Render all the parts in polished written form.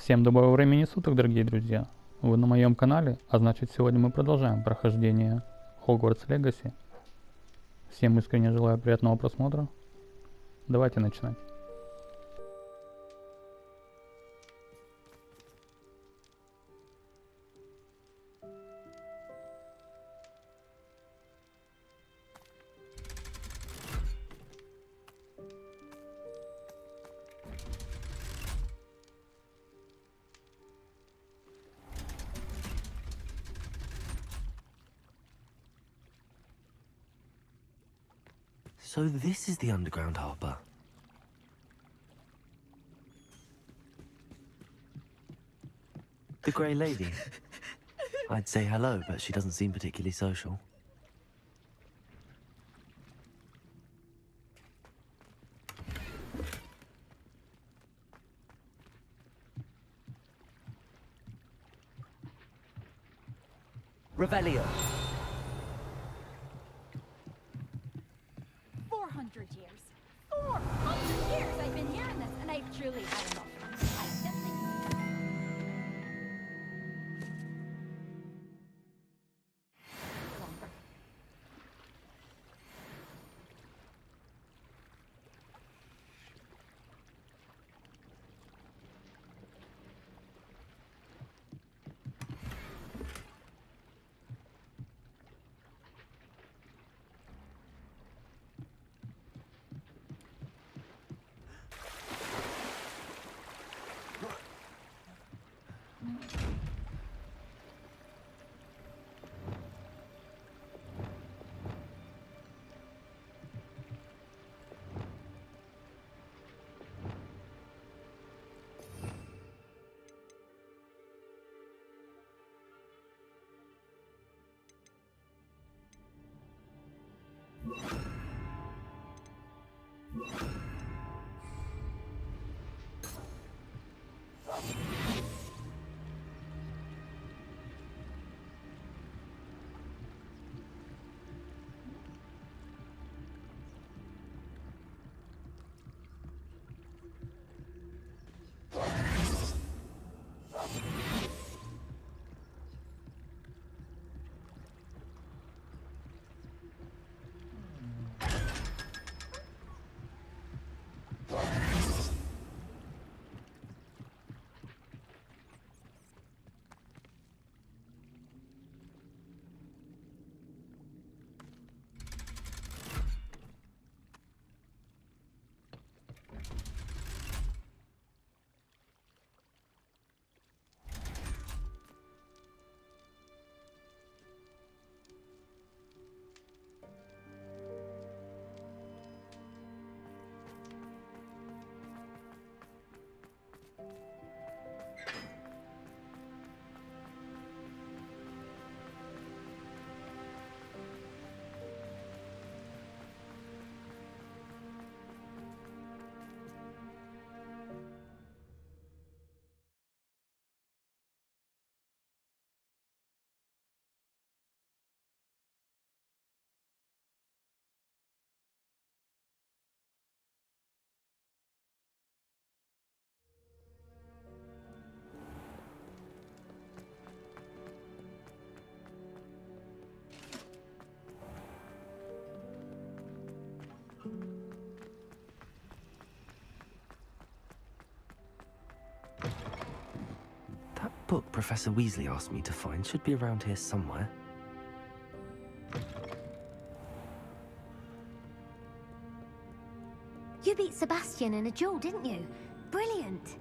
Всем доброго времени суток, дорогие друзья! Вы на моем канале, а значит сегодня мы продолжаем прохождение Hogwarts Legacy. Всем искренне желаю приятного просмотра. Давайте начинать. So this is the underground harbour. The Grey Lady. I'd say hello, but she doesn't seem particularly social. Revelio. 400 years. 400 years I've been hearing this, and I've truly had enough. I definitely... Longer. That book Professor Weasley asked me to find should be around here somewhere. You beat Sebastian in a duel, didn't you? Brilliant!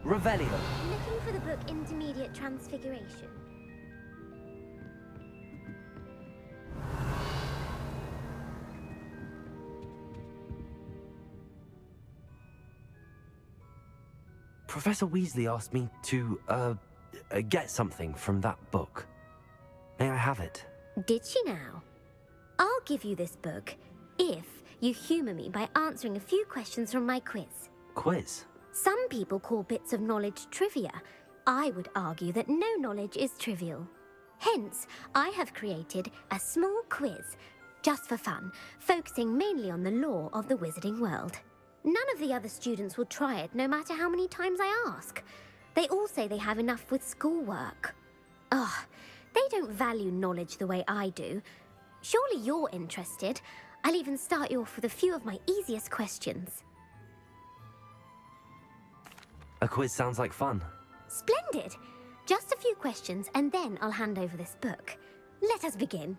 Revelio. Looking for the book Intermediate Transfiguration. Professor Weasley asked me to, get something from that book. May I have it? Did she now? I'll give you this book, if you humour me by answering a few questions from my quiz. Quiz? Some people call bits of knowledge trivia. I would argue that no knowledge is trivial. Hence, I have created a small quiz, just for fun, focusing mainly on the lore of the wizarding world. None of the other students will try it, no matter how many times I ask. They all say they have enough with schoolwork. Ugh, they don't value knowledge the way I do. Surely you're interested. I'll even start you off with a few of my easiest questions. A quiz sounds like fun. Splendid! Just a few questions and then I'll hand over this book. Let us begin.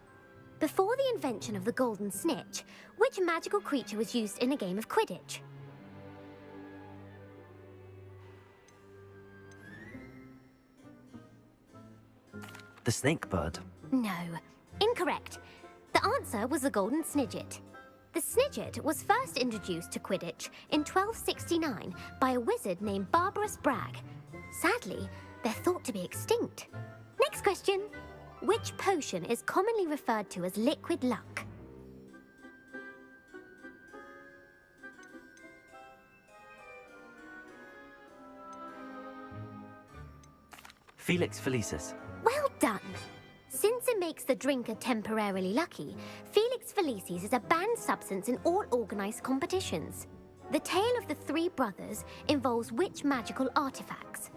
Before the invention of the golden snitch, which magical creature was used in a game of Quidditch? The snake bird. No. Incorrect. The answer was the golden snidget. The snidget was first introduced to Quidditch in 1269 by a wizard named Barbarous Bragg. Sadly, they're thought to be extinct. Next question. Which potion is commonly referred to as liquid luck? Felix Felicis. Well done! Since it makes the drinker temporarily lucky, Felix Felicis is a banned substance in all organised competitions. The tale of the three brothers involves which magical artifacts?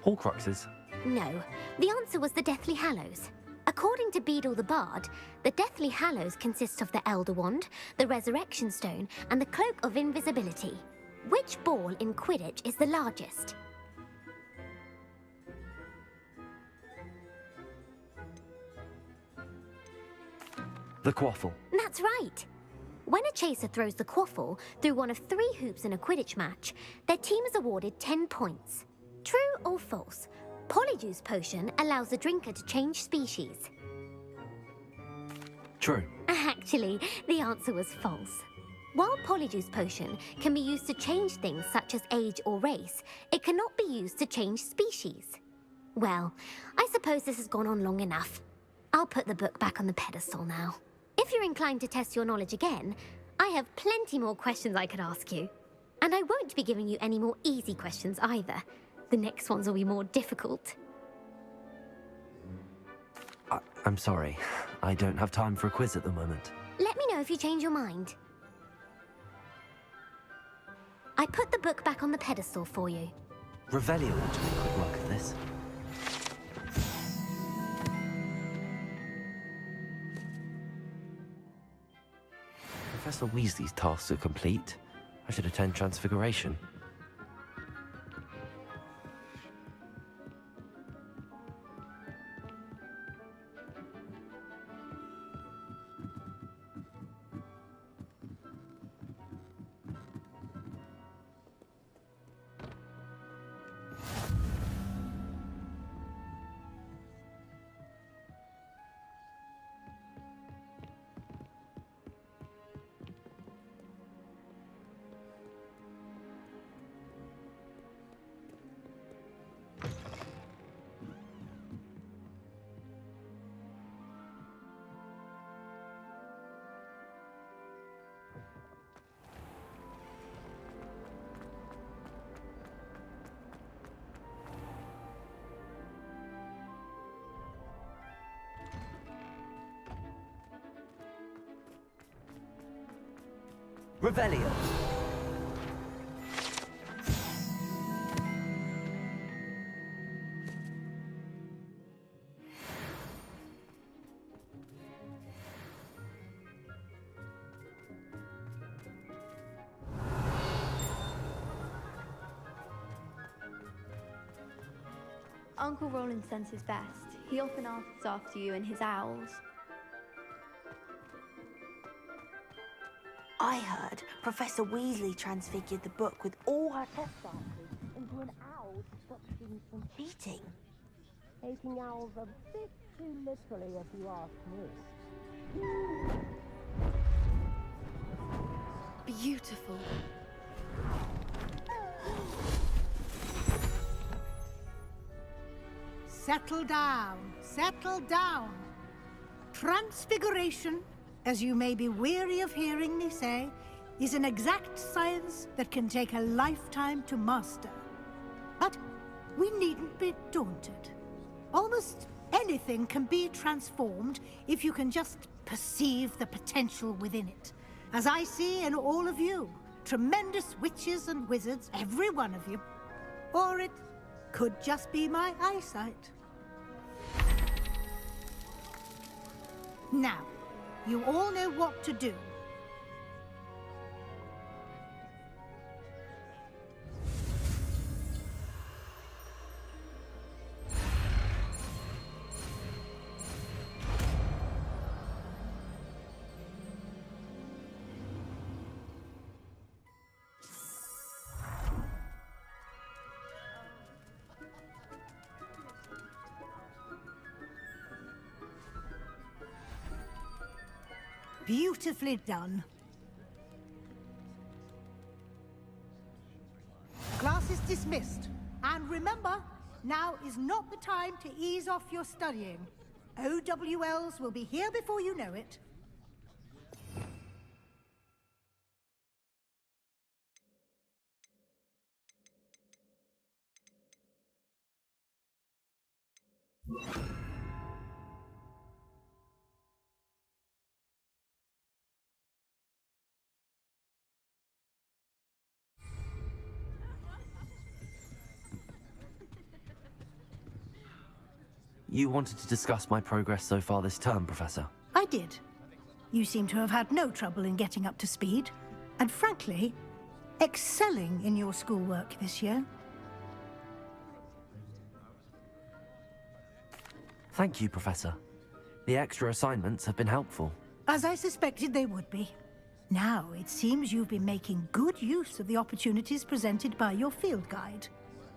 Horcruxes. No, the answer was the Deathly Hallows. According to Beadle the Bard, the Deathly Hallows consists of the Elder Wand, the Resurrection Stone, and the Cloak of Invisibility. Which ball in Quidditch is the largest? The quaffle. That's right. When a chaser throws the quaffle through one of 3 hoops in a Quidditch match, their team is awarded 10 points. True or false? Polyjuice potion allows the drinker to change species. True. Actually, the answer was false. While Polyjuice potion can be used to change things such as age or race, it cannot be used to change species. Well, I suppose this has gone on long enough. I'll put the book back on the pedestal now. If you're inclined to test your knowledge again, I have plenty more questions I could ask you. And I won't be giving you any more easy questions either. The next ones will be more difficult. I'm sorry. I don't have time for a quiz at the moment. Let me know if you change your mind. I put the book back on the pedestal for you. Revelio ought to make quick work of this. Professor Weasley's tasks are complete. I should attend Transfiguration. Revelio. Uncle Roland senses best. He often asks after you and his owls. I heard Professor Weasley transfigured the book with all her test answers into an owl to stop students from cheating. Taking owls a bit too literally, if you ask me. Beautiful. settle down, settle down. Transfiguration, as you may be weary of hearing me say, is an exact science that can take a lifetime to master. But we needn't be daunted. Almost anything can be transformed if you can just perceive the potential within it. As I see in all of you, tremendous witches and wizards, every one of you. Or it could just be my eyesight. Now, you all know what to do. Beautifully done. Class is dismissed. And remember, now is not the time to ease off your studying. OWLs will be here before you know it. You wanted to discuss my progress so far this term, Professor? I did. You seem to have had no trouble in getting up to speed, and frankly, excelling in your schoolwork this year. Thank you, Professor. The extra assignments have been helpful. As I suspected they would be. Now, it seems you've been making good use of the opportunities presented by your field guide.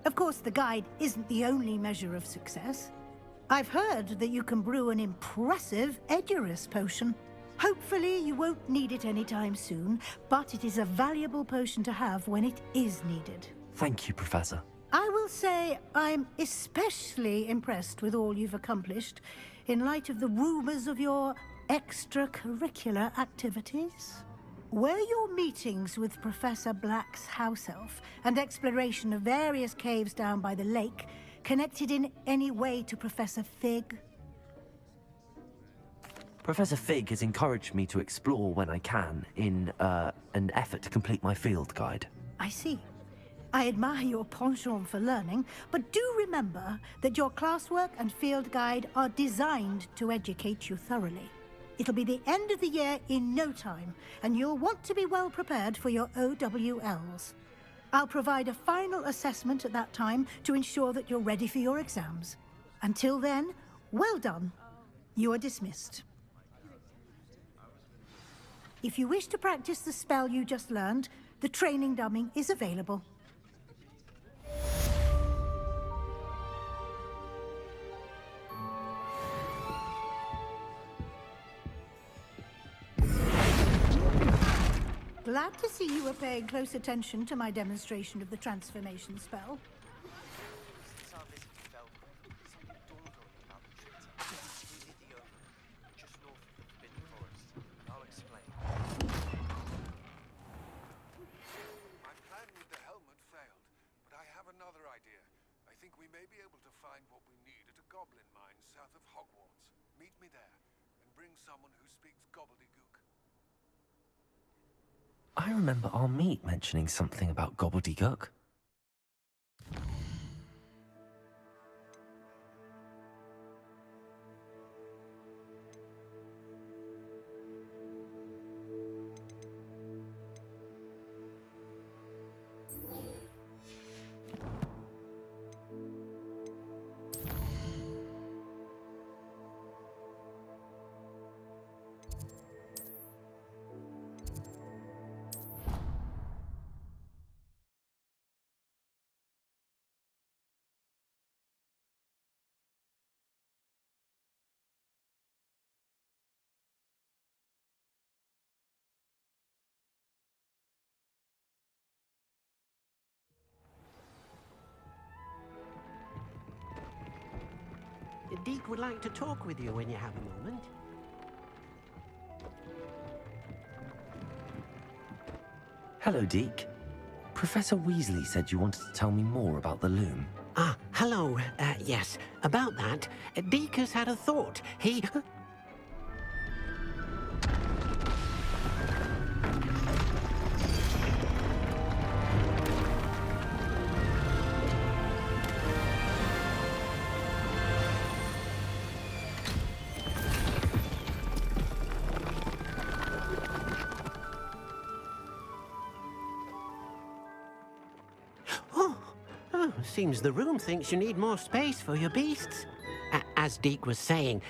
Of course, the guide isn't the only measure of success. I've heard that you can brew an impressive Edurus potion. Hopefully, you won't need it anytime soon, but it is a valuable potion to have when it is needed. Thank you, Professor. I will say I'm especially impressed with all you've accomplished in light of the rumors of your extracurricular activities. Were your meetings with Professor Black's house elf and exploration of various caves down by the lake connected in any way to Professor Fig? Professor Fig has encouraged me to explore when I can in an effort to complete my field guide. I see. I admire your penchant for learning, but do remember that your classwork and field guide are designed to educate you thoroughly. It'll be the end of the year in no time, and you'll want to be well prepared for your OWLs. I'll provide a final assessment at that time to ensure that you're ready for your exams. Until then, well done. You are dismissed. If you wish to practice the spell you just learned, the training dummy is available. Glad to see you were paying close attention to my demonstration of the transformation spell. I think we may be able to find what we need at a goblin mine south of Hogwarts. Meet me there, and bring someone who speaks gobbledygook. I remember our meet mentioning something about gobbledygook. Deke would like to talk with you when you have a moment. Hello, Deke. Professor Weasley said you wanted to tell me more about the loom. Ah, hello. Yes, about that. Deke has had a thought. He... Seems the room thinks you need more space for your beasts. As Deke was saying,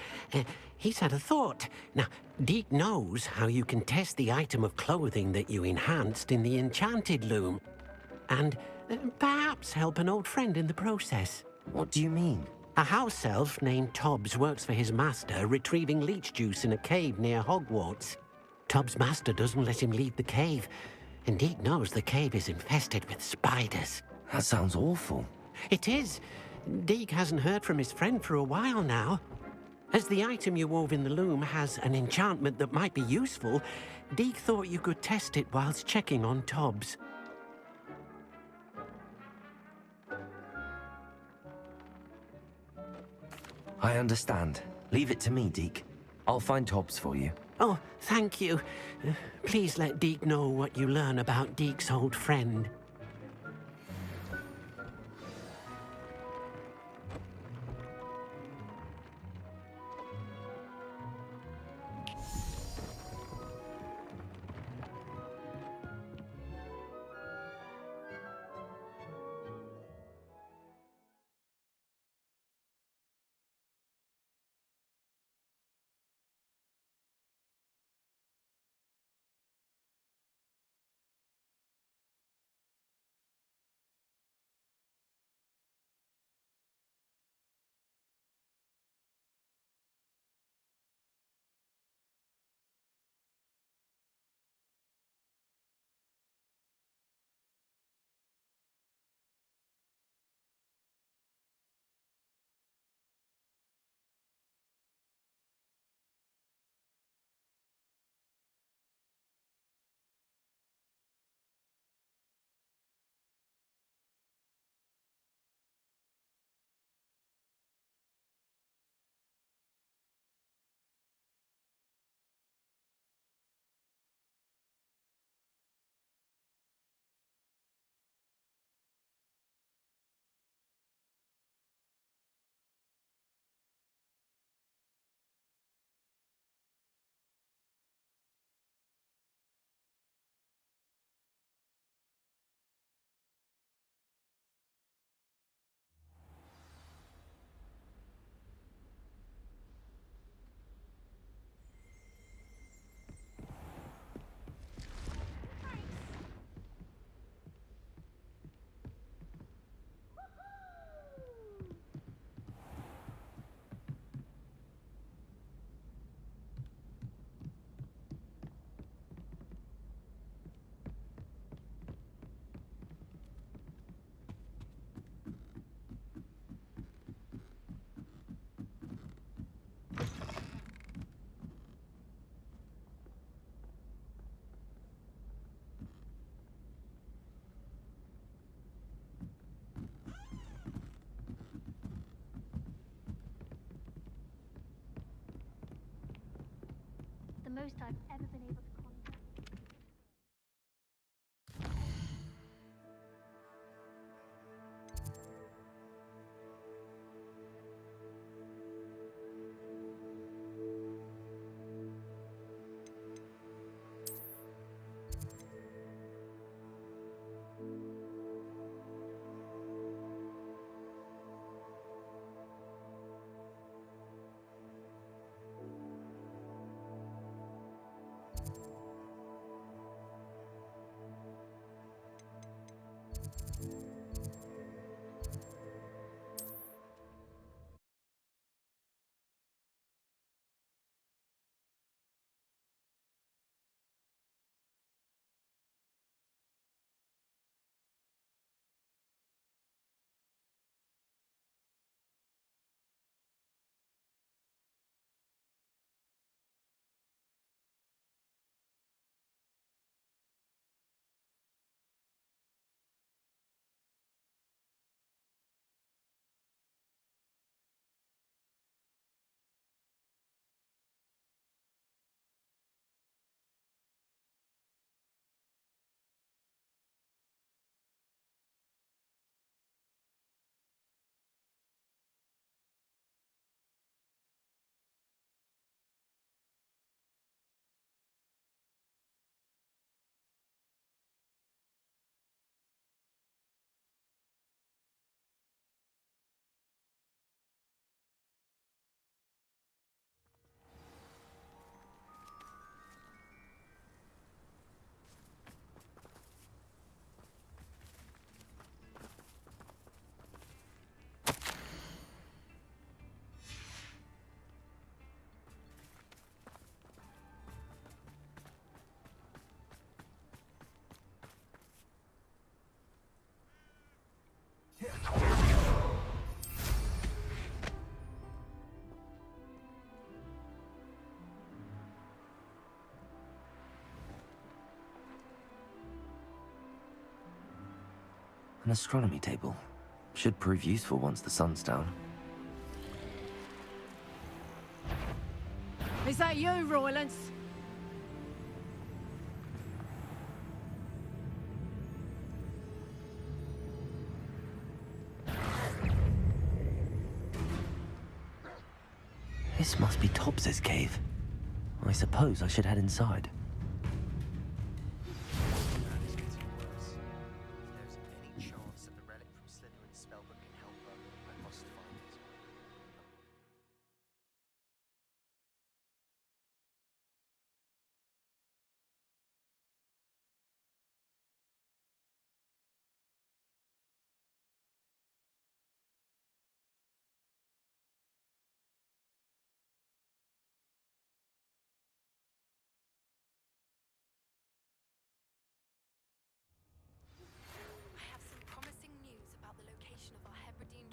he's had a thought. Now, Deke knows how you can test the item of clothing that you enhanced in the enchanted loom. And perhaps help an old friend in the process. What do you mean? A house elf named Tobbs works for his master, retrieving leech juice in a cave near Hogwarts. Tobbs' master doesn't let him leave the cave, and Deke knows the cave is infested with spiders. That sounds awful. It is. Deke hasn't heard from his friend for a while now. As the item you wove in the loom has an enchantment that might be useful, Deke thought you could test it whilst checking on Tobbs. I understand. Leave it to me, Deke. I'll find Tobbs for you. Oh, thank you. Please let Deke know what you learn about Deke's old friend. The most I've ever been able to contact. An astronomy table. Should prove useful once the sun's down. Is that you, Roylance? This must be Tobbs's cave. I suppose I should head inside.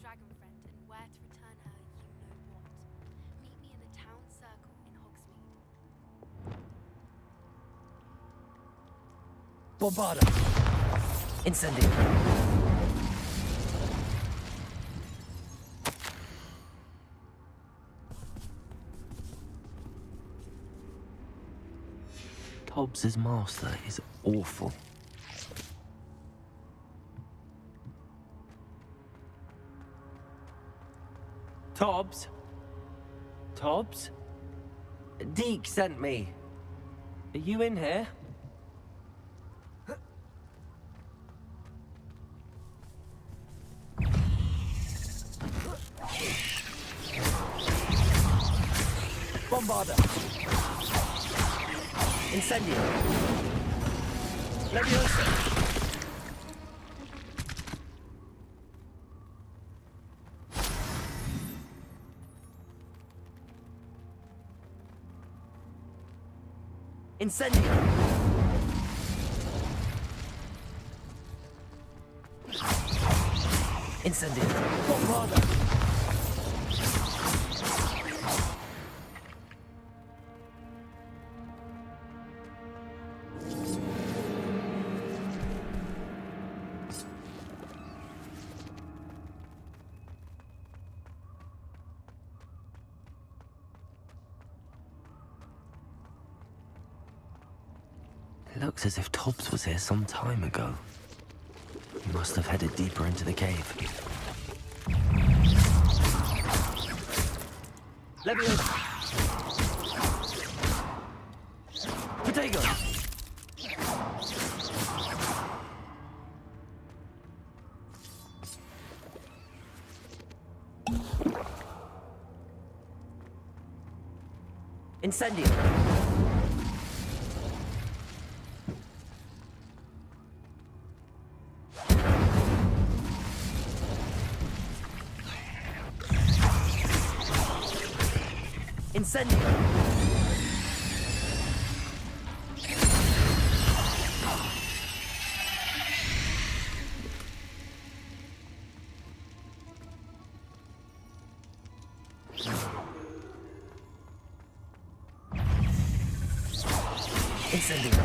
Dragon friend and where to return her, you know what. Meet me in the town circle in Hogsmeade. Bombarda! Incendio! Tobbs's master is awful. Tobbs? Tobbs? Deke sent me. Are you in here? Bombarda! Incendio! Leviosa! Incendio! Incendio! Bombarda! Looks as if Tobbs was here some time ago. He must have headed deeper into the cave. Leviosa! Potato! Incendio! Incendio! Incendio!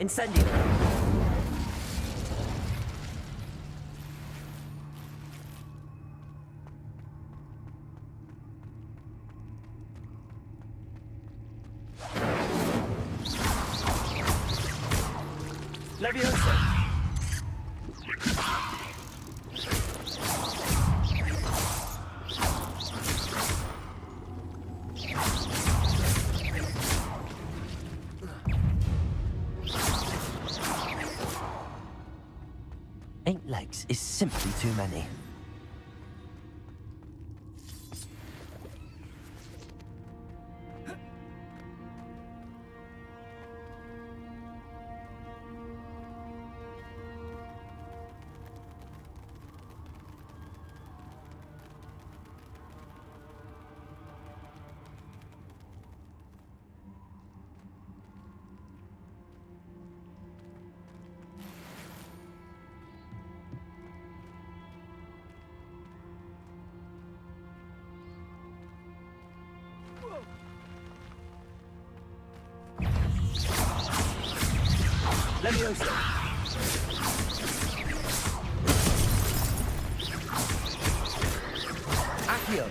Incendio! Leviosa! Eight legs is simply too many. Leviosa. Accio.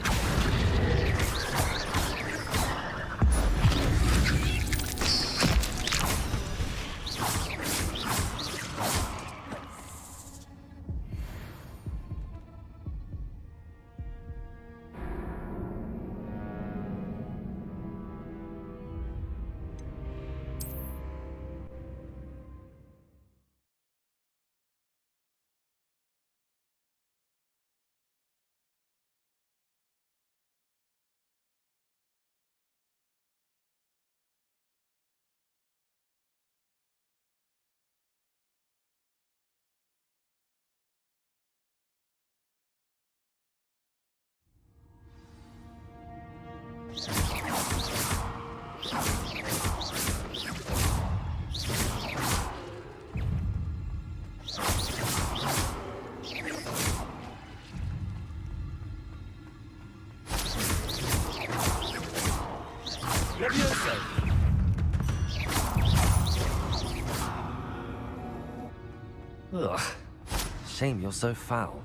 Leviosa. Ugh. Shame you're so foul.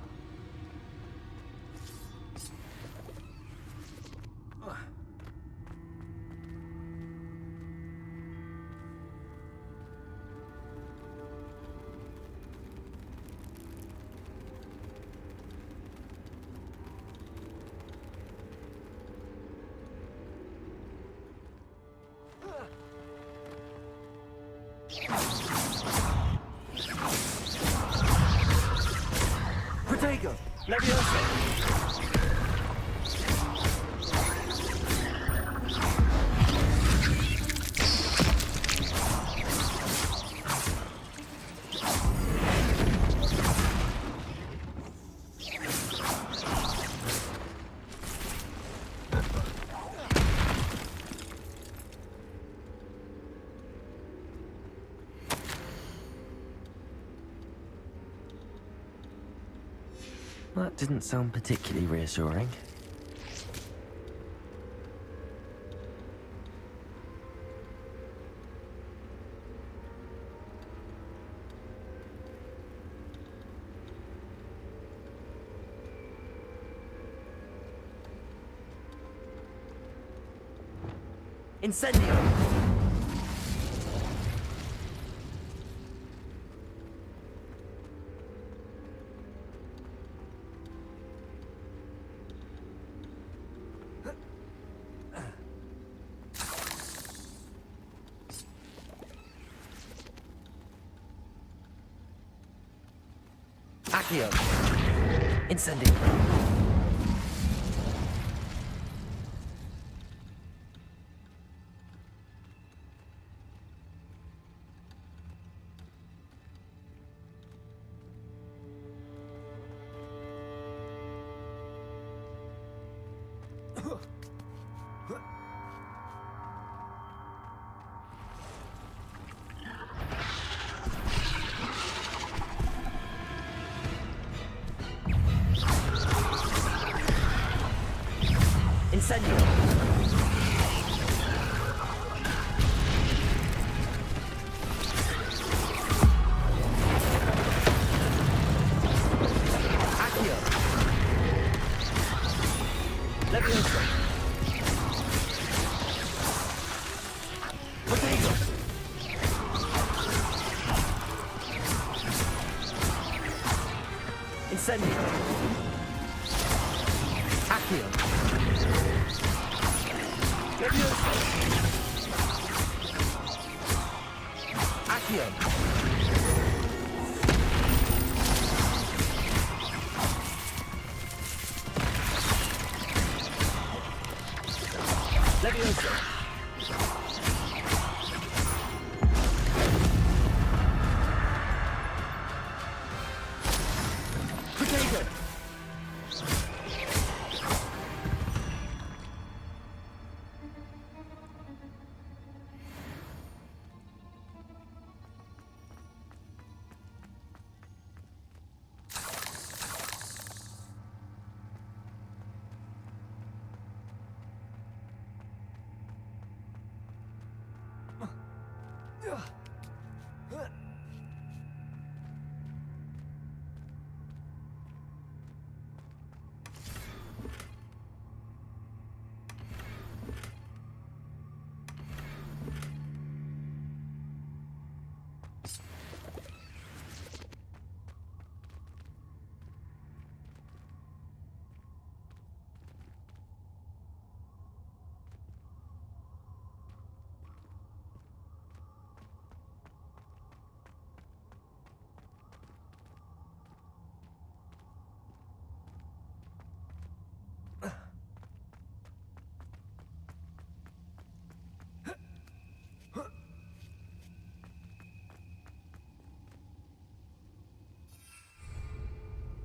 Protego! Leviosa! That didn't sound particularly reassuring. Incendio! Accio. Incendio. Incendio! Accio! Leviosa! Protego! Incendio! Accio! Leviosa! Accio! Leviosa! Protego!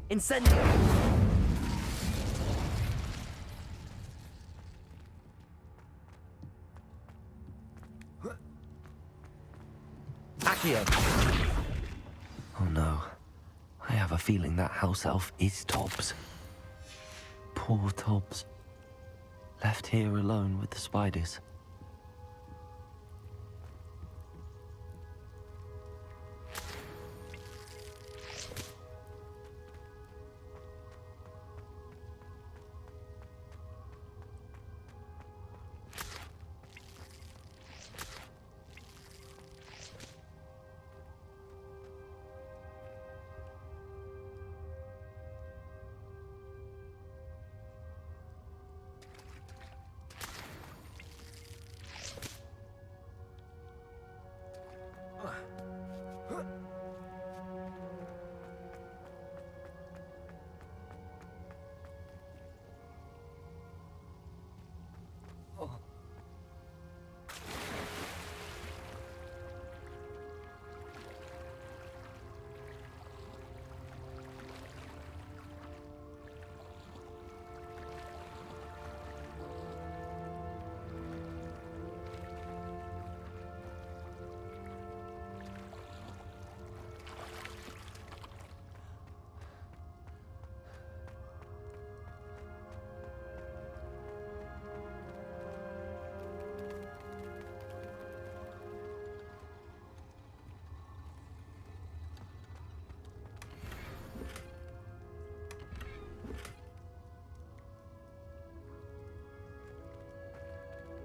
Incendio! Accio! Oh no. I have a feeling that house elf is Tobbs. Poor Tobbs. Left here alone with the spiders.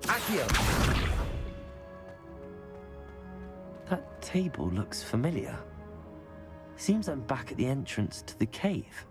Accio! That table looks familiar. Seems I'm back at the entrance to the cave.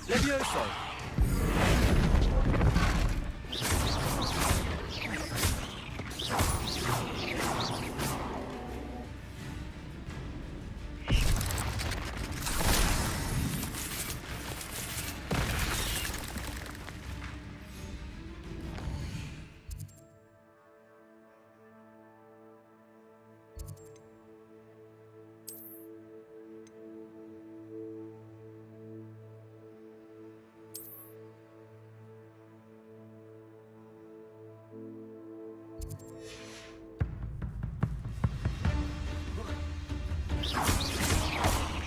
Levioso!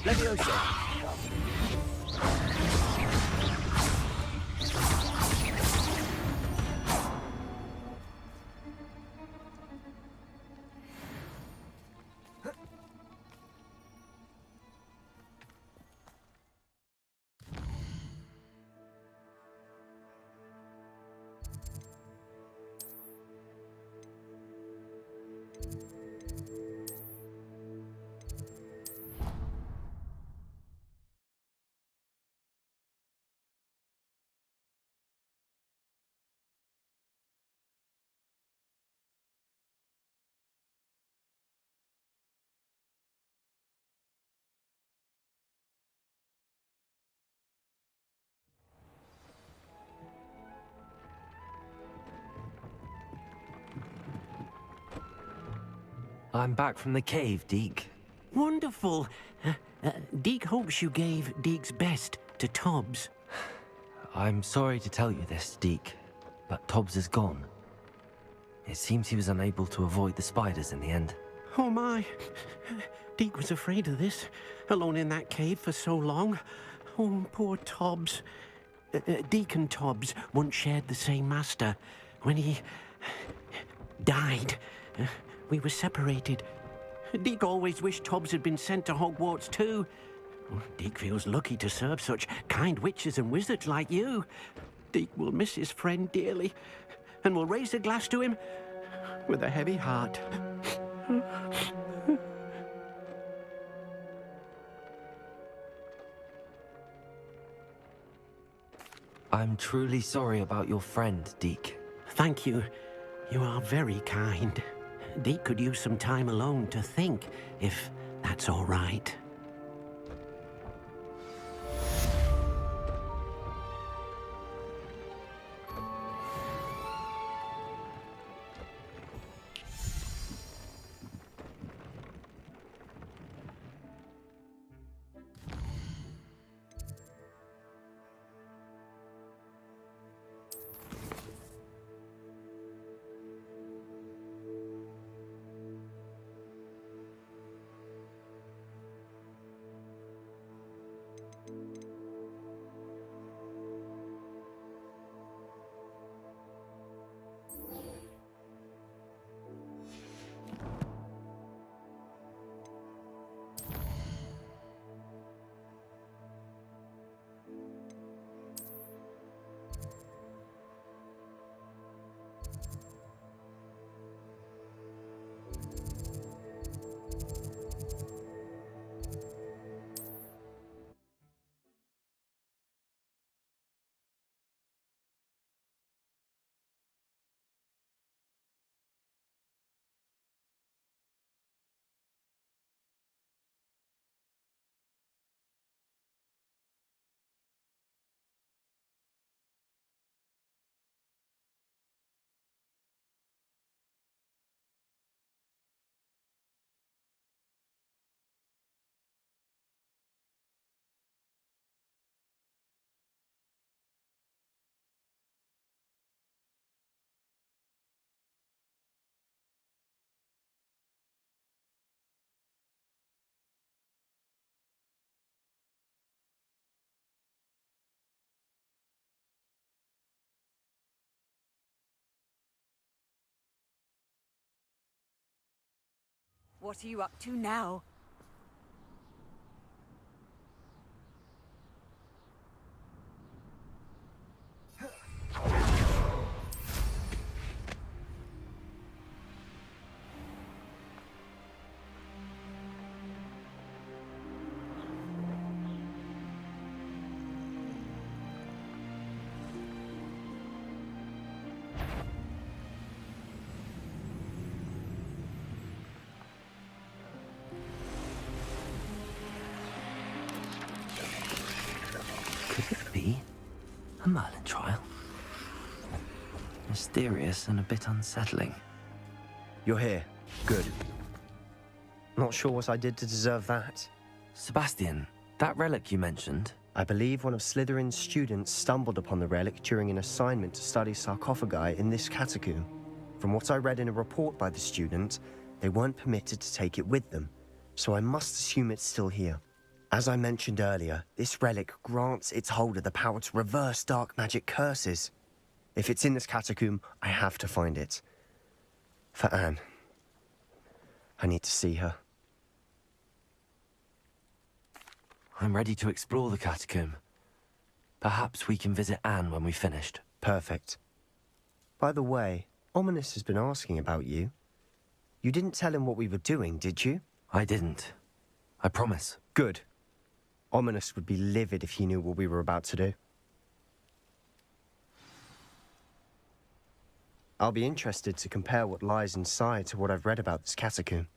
Levioso! I'm back from the cave, Deke. Wonderful. Deke hopes you gave Deke's best to Tobbs. I'm sorry to tell you this, Deke, but Tobbs is gone. It seems he was unable to avoid the spiders in the end. Oh my. Deke was afraid of this, alone in that cave for so long. Oh, poor Tobbs. Deke and Tobbs once shared the same master. When he died, we were separated. Deke always wished Tobbs had been sent to Hogwarts too. Deke feels lucky to serve such kind witches and wizards like you. Deke will miss his friend dearly, and will raise a glass to him with a heavy heart. I'm truly sorry about your friend, Deke. Thank you. You are very kind. Deke could use some time alone to think, if that's all right. What are you up to now? Could it be a Merlin trial? Mysterious and a bit unsettling. You're here. Good. Not sure what I did to deserve that. Sebastian, that relic you mentioned. I believe one of Slytherin's students stumbled upon the relic during an assignment to study sarcophagi in this catacomb. From what I read in a report by the student, they weren't permitted to take it with them, so I must assume it's still here. As I mentioned earlier, this relic grants its holder the power to reverse dark magic curses. If it's in this catacomb, I have to find it. For Anne. I need to see her. I'm ready to explore the catacomb. Perhaps we can visit Anne when we've finished. Perfect. By the way, Ominous has been asking about you. You didn't tell him what we were doing, did you? I didn't. I promise. Good. Ominous would be livid if he knew what we were about to do. I'll be interested to compare what lies inside to what I've read about this catacomb.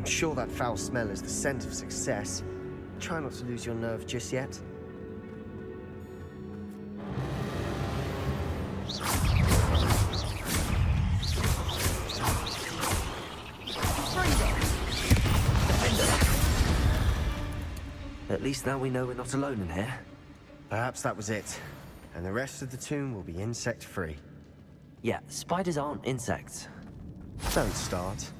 sure that foul smell is the scent of success. Try not to lose your nerve just yet. At least now we know we're not alone in here. Perhaps that was it. And the rest of the tomb will be insect-free. Yeah, spiders aren't insects. Don't start.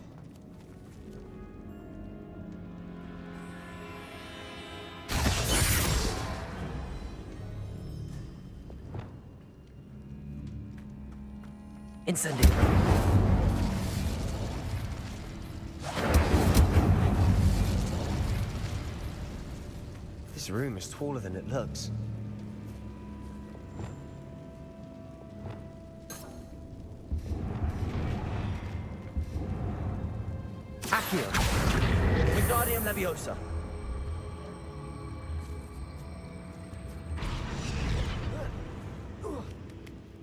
Incendio. This room is taller than it looks. Accio. Wingardium Leviosa.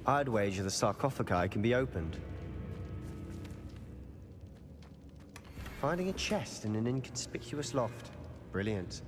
I'd wager the sarcophagi can be opened. Finding a chest in an inconspicuous loft. Brilliant.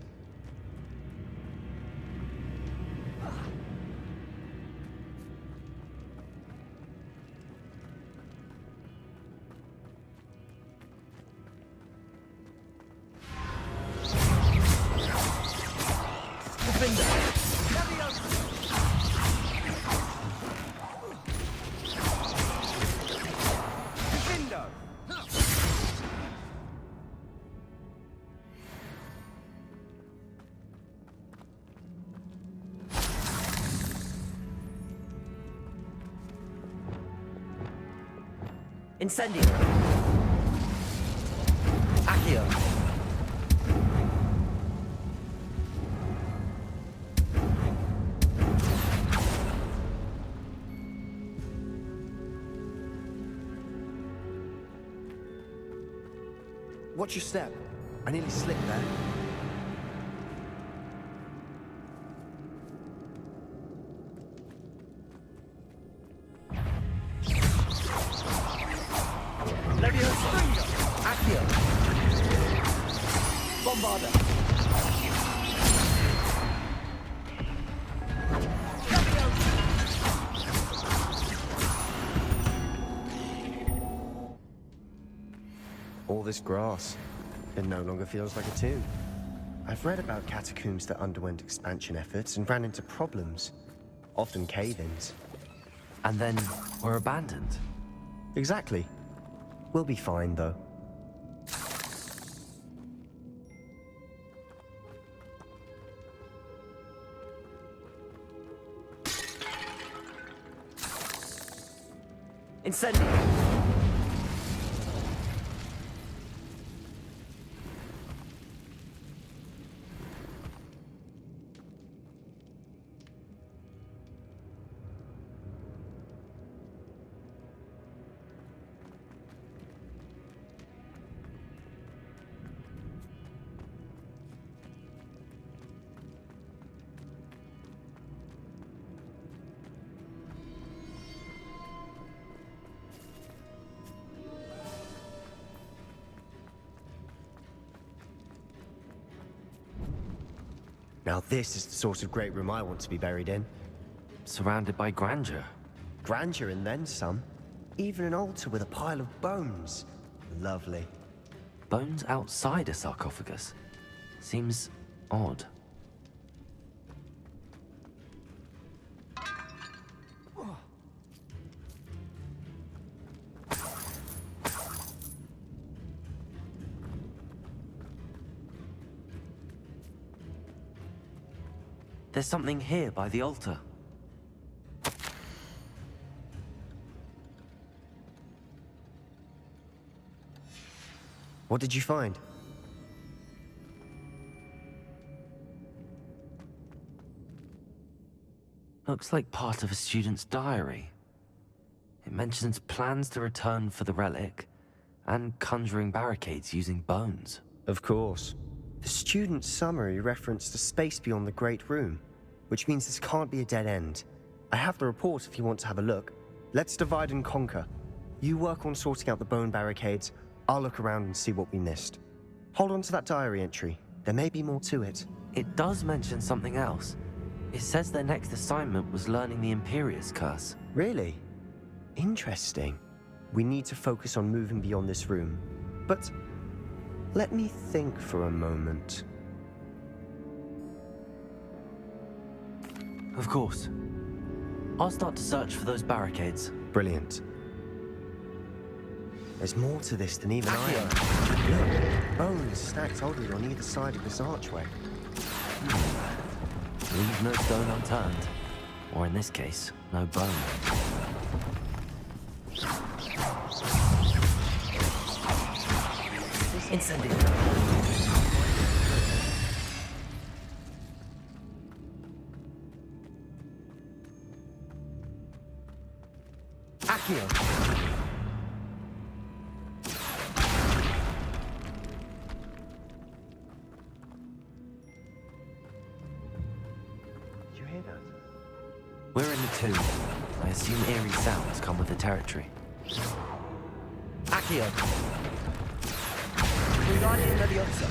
Incendio. Accio. Watch your step. I nearly slipped there. All this grass, it no longer feels like a tomb. I've read about catacombs that underwent expansion efforts and ran into problems, often cave-ins. And then were abandoned. Exactly. We'll be fine, though. Incendio. Now this is the sort of great room I want to be buried in. Surrounded by grandeur. Grandeur and then some. Even an altar with a pile of bones. Lovely. Bones outside a sarcophagus. Seems odd. There's something here by the altar. What did you find? Looks like part of a student's diary. It mentions plans to return for the relic and conjuring barricades using bones. Of course. The student's summary referenced a space beyond the Great Room, which means this can't be a dead end. I have the report if you want to have a look. Let's divide and conquer. You work on sorting out the bone barricades, I'll look around and see what we missed. Hold on to that diary entry. There may be more to it. It does mention something else. It says their next assignment was learning the Imperious Curse. Really? Interesting. We need to focus on moving beyond this room. But let me think for a moment. Of course. I'll start to search for those barricades. Brilliant. There's more to this than even I am. Look, bones stacked oddly on either side of this archway. Leave no stone unturned. Or in this case, no bone. Incendio. Accio. Did you hear that? We're in the tomb. I assume eerie sounds come with the territory. Accio. Wingardium Leviosa.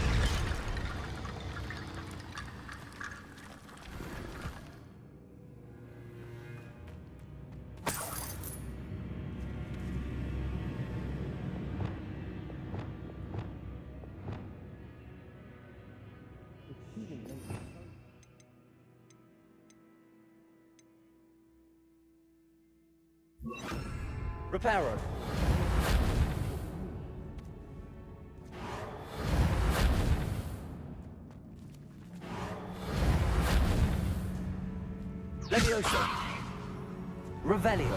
Reparo. Leviosa. Revelio.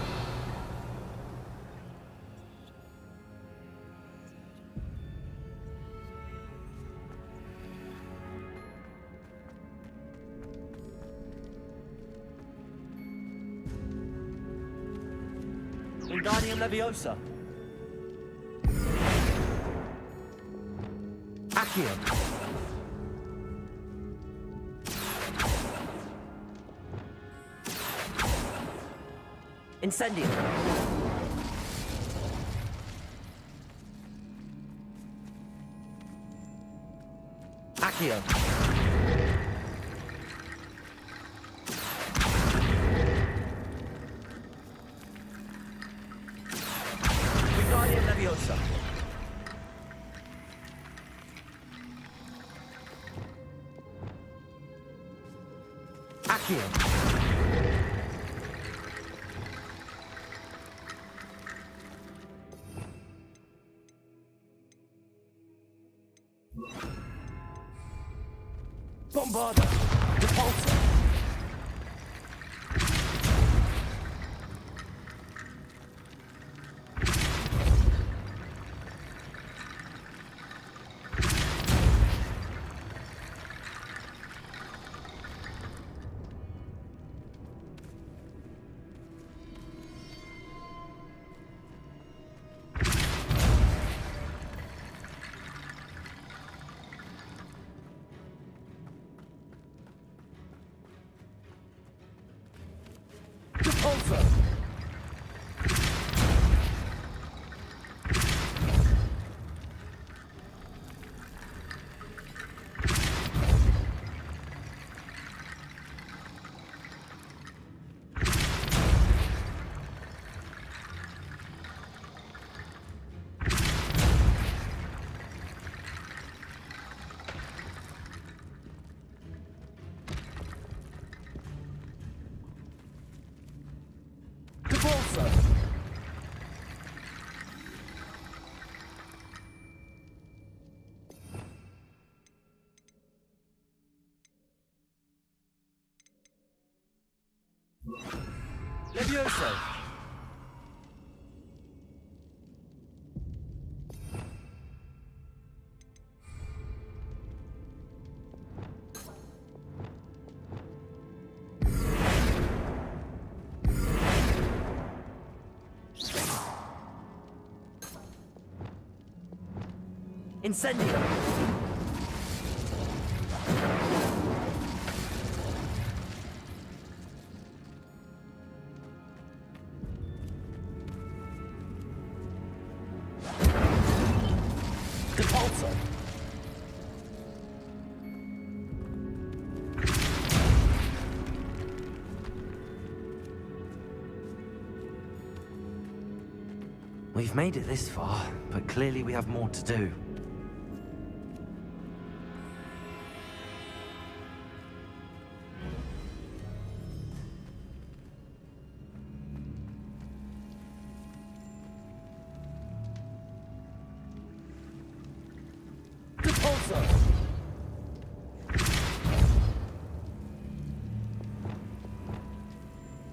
Wingardium Leviosa. Accio. Incendio. Accio. Wingardium Leviosa. Accio. Bombarda. Repulsor. Repulsor. Repulsor. Leviosa. Incendio. Repulsor. We've made it this far, but clearly we have more to do.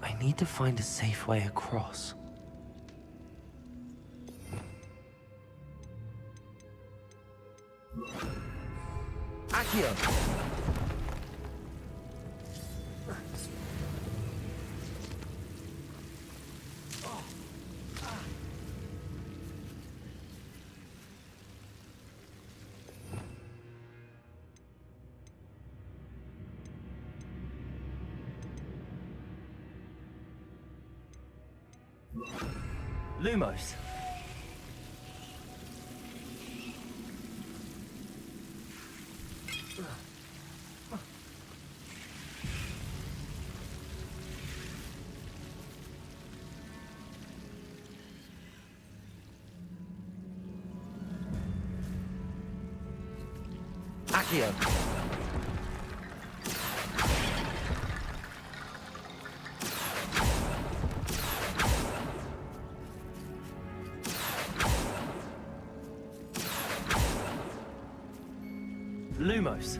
I need to find a safe way across. Accio! Lumos. Accio. Lumos.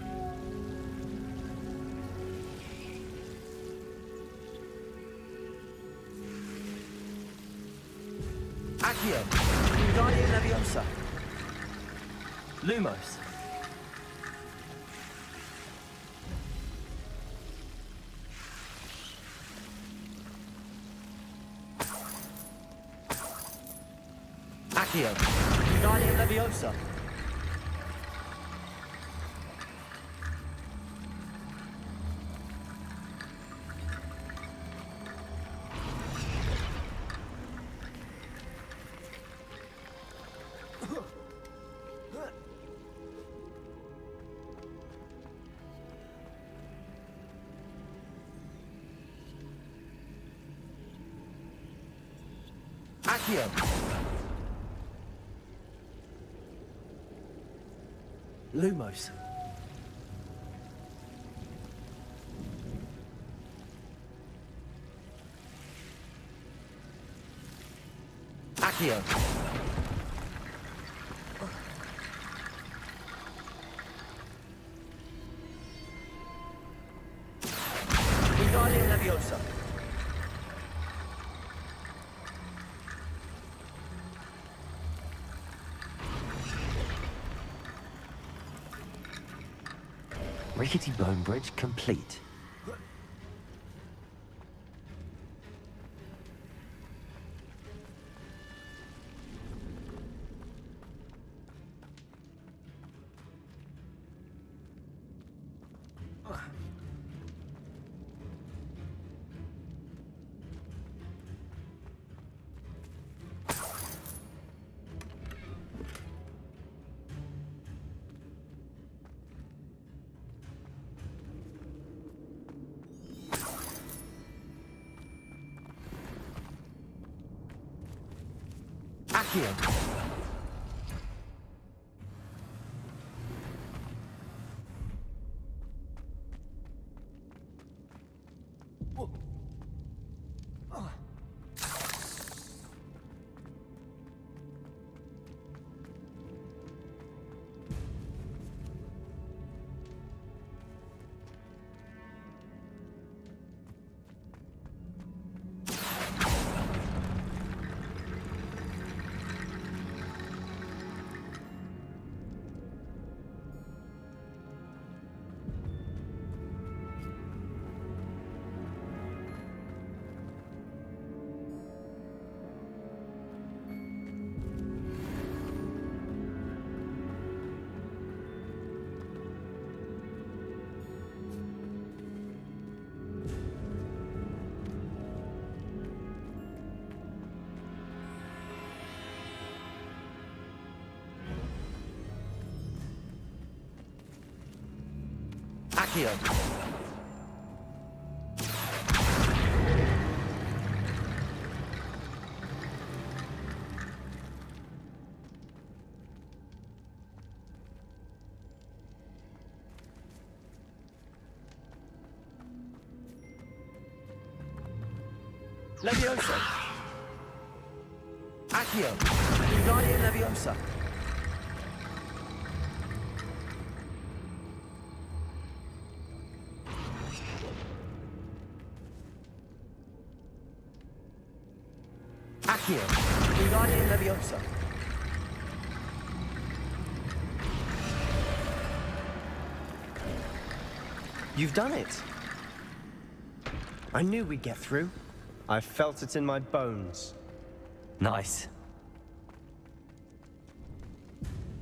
Accio. Guardian Leviosa. Lumos. Accio. Guardian Leviosa. Accio. Lumos. Accio. Guardian Leviosa. Rickety bone bridge complete. Accio. Accio. Leviosa! Accio! Wingardium Leviosa! Accio! Wingardium Leviosa! You've done it! I knew we'd get through. I felt it in my bones. Nice.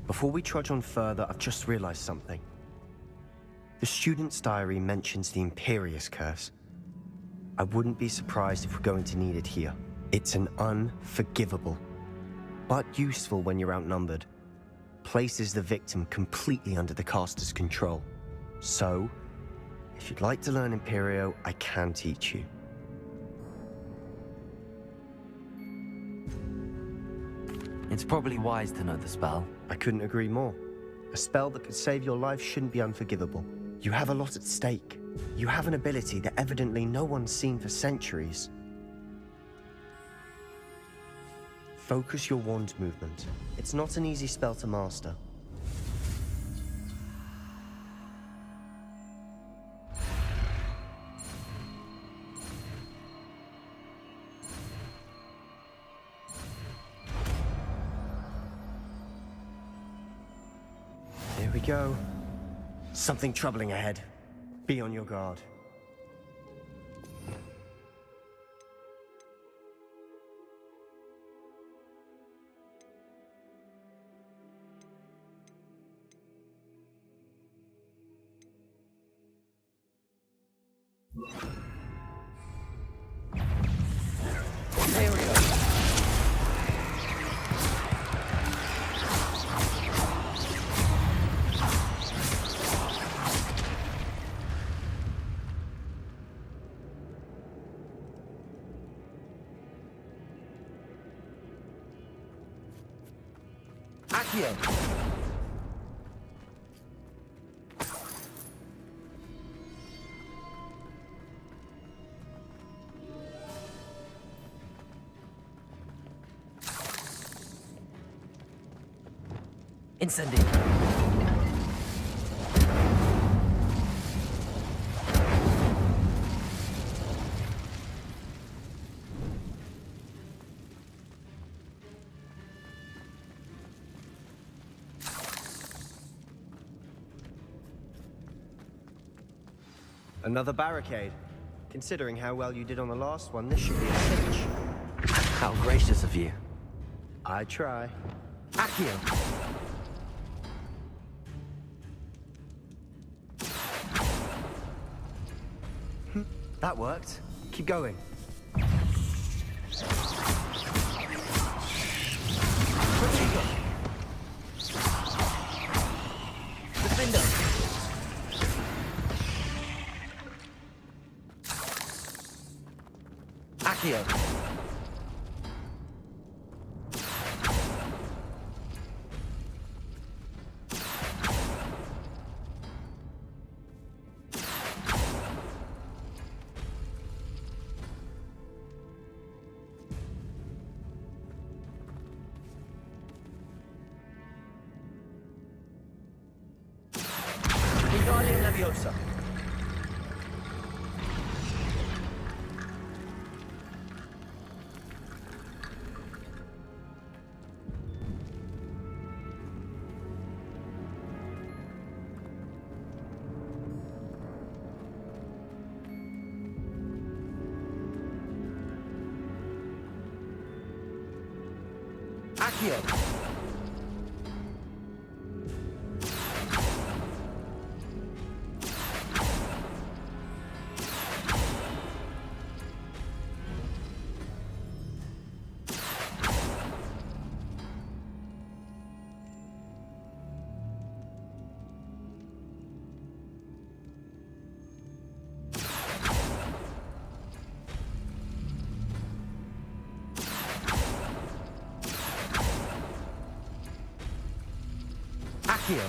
Before we trudge on further, I've just realized something. The student's diary mentions the Imperious Curse. I wouldn't be surprised if we're going to need it here. It's an unforgivable, but useful when you're outnumbered. Places the victim completely under the caster's control. So, if you'd like to learn Imperio, I can teach you. It's probably wise to know the spell. I couldn't agree more. A spell that could save your life shouldn't be unforgivable. You have a lot at stake. You have an ability that evidently no one's seen for centuries. Focus your wand movement. It's not an easy spell to master. Here we go. Something troubling ahead. Be on your guard. Here we go. Accio! Incendio! Another barricade. Considering how well you did on the last one, this should be a cinch. How gracious of you. I try. Accio! That worked. Keep going. Defender! Accio! Wingardium Leviosa! Accio! Accio!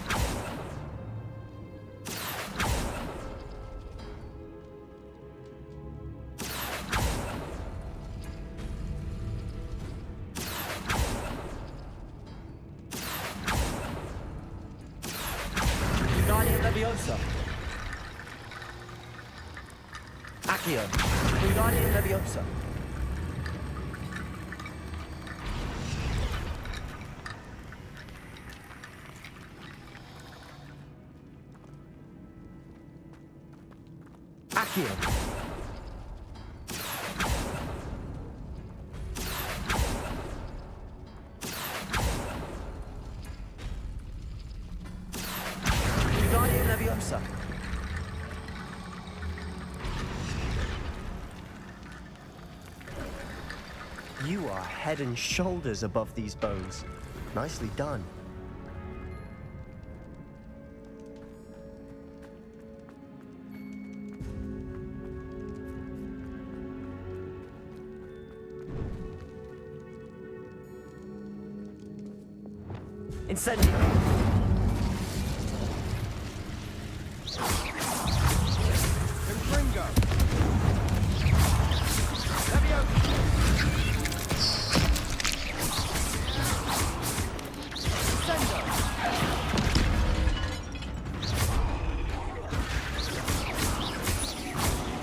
Accio. Wingardium Leviosa. Accio. Wingardium Leviosa. You are head and shoulders above these bones. Nicely done. Incendio. Confringo. Leviosa.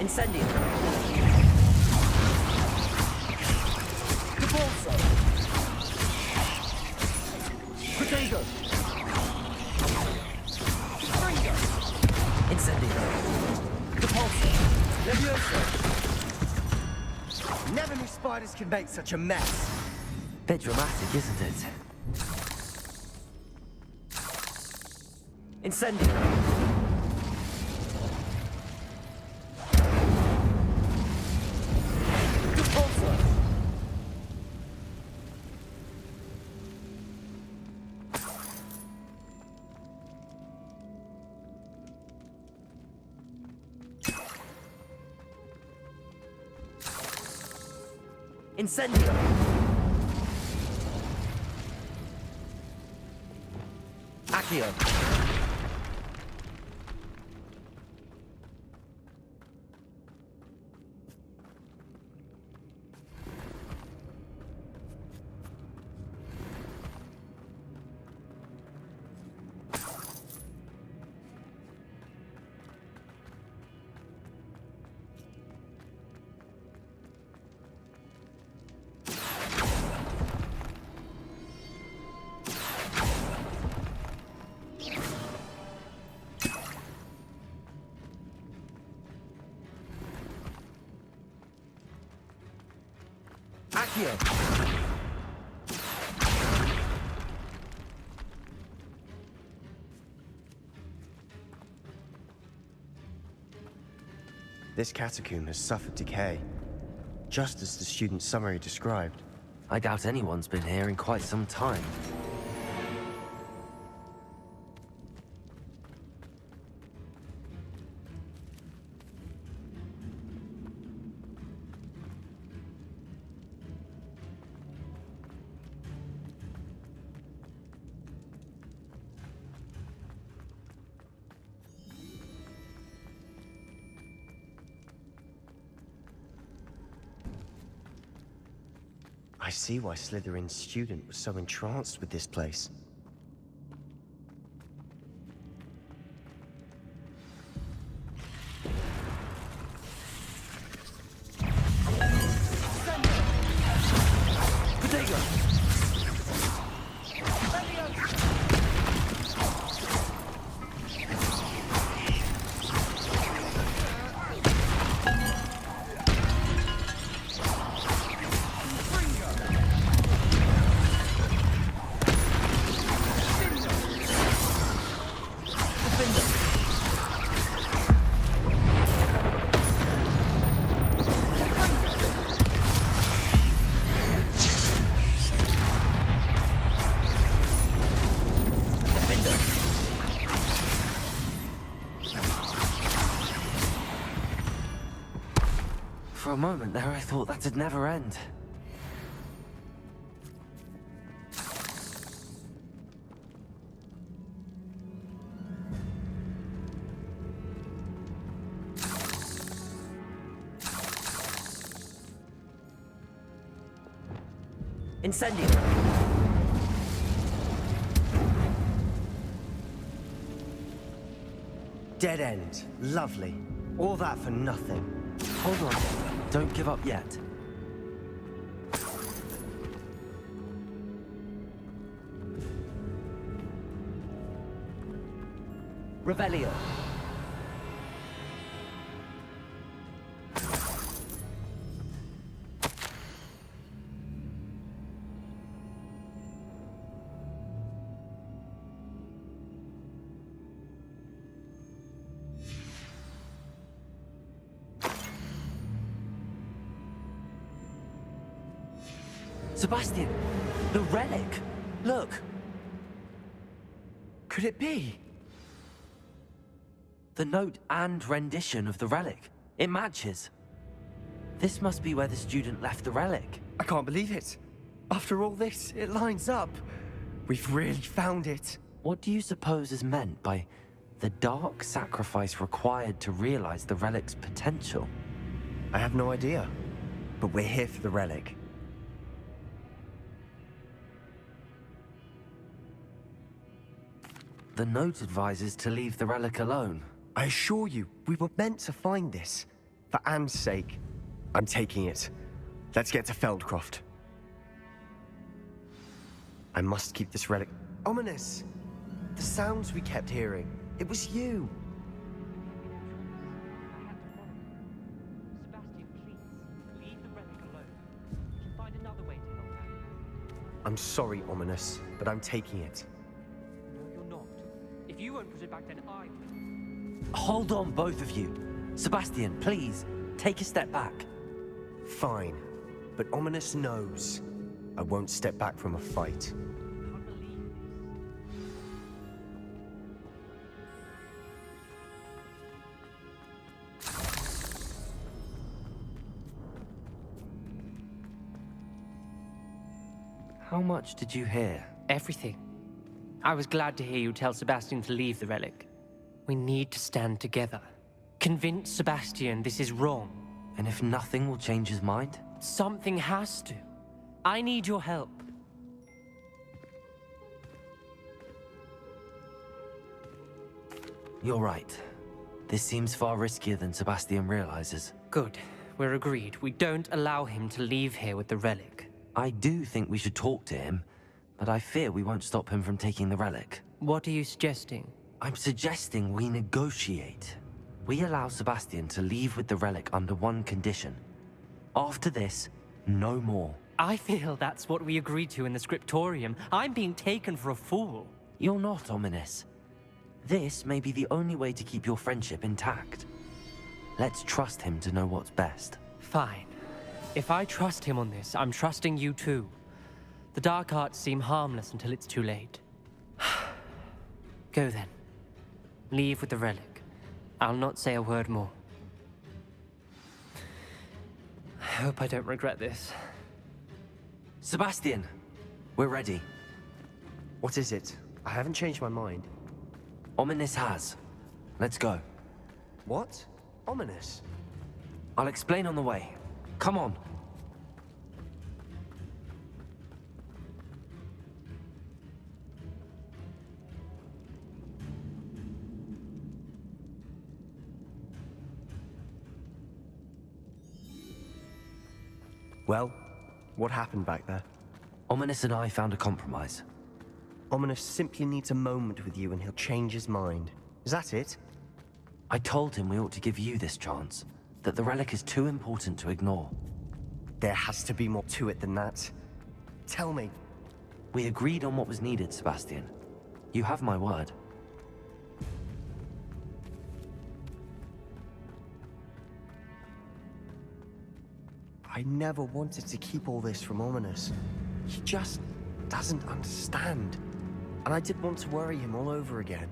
Incendio. Depulso. Protego. Fringo. Incendio. Depulso. Leviosa! Never knew spiders could make such a mess. Bit dramatic, isn't it? Incendio. Depulso. Incendio. Accio. Accio. This catacomb has suffered decay, just as the student's summary described. I doubt anyone's been here in quite some time. I see why Slytherin's student was so entranced with this place. For a moment there, I thought that'd never end. Incendio. Dead end. Lovely. All that for nothing. Hold on. Don't give up yet. Revelio. Sebastian, the relic! Look! Could it be? The note and rendition of the relic. It matches. This must be where the student left the relic. I can't believe it. After all this, it lines up. We've really found it. What do you suppose is meant by the dark sacrifice required to realize the relic's potential? I have no idea, but we're here for the relic. The note advises to leave the relic alone. I assure you, we were meant to find this. For Anne's sake. I'm taking it. Let's get to Feldcroft. I must keep this relic... Ominous! The sounds we kept hearing. It was you. Sebastian, please, leave the relic alone. We can find another way to help Anne. I'm sorry, Ominous, but I'm taking it. No, you're not. If you won't put it back, then I will. Hold on, both of you. Sebastian, please, take a step back. Fine, but Ominous knows. I won't step back from a fight. I can't believe How much did you hear? everything. I was glad to hear you tell Sebastian to leave the relic. We need to stand together. Convince Sebastian this is wrong. And if nothing will change his mind? Something has to. I need your help. You're right. This seems far riskier than Sebastian realizes. Good. We're agreed. We don't allow him to leave here with the relic. I do think we should talk to him, but I fear we won't stop him from taking the relic. What are you suggesting? I'm suggesting we negotiate. We allow Sebastian to leave with the relic under one condition. After this, no more. I feel that's what we agreed to in the scriptorium. I'm being taken for a fool. You're not, Ominous. This may be the only way to keep your friendship intact. Let's trust him to know what's best. Fine. If I trust him on this, I'm trusting you too. The dark arts seem harmless until it's too late. Go then. Leave with the relic. I'll not say a word more. I hope I don't regret this. Sebastian, we're ready. What is it? I haven't changed my mind. Ominous has. Let's go. What? Ominous? I'll explain on the way. Come on. Well, what happened back there? Ominous and I found a compromise. Ominous simply needs a moment with you and he'll change his mind. Is that it? I told him we ought to give you this chance, that the relic is too important to ignore. There has to be more to it than that. Tell me. We agreed on what was needed, Sebastian. You have my word. I never wanted to keep all this from Ominous. He just doesn't understand. And I didn't want to worry him all over again.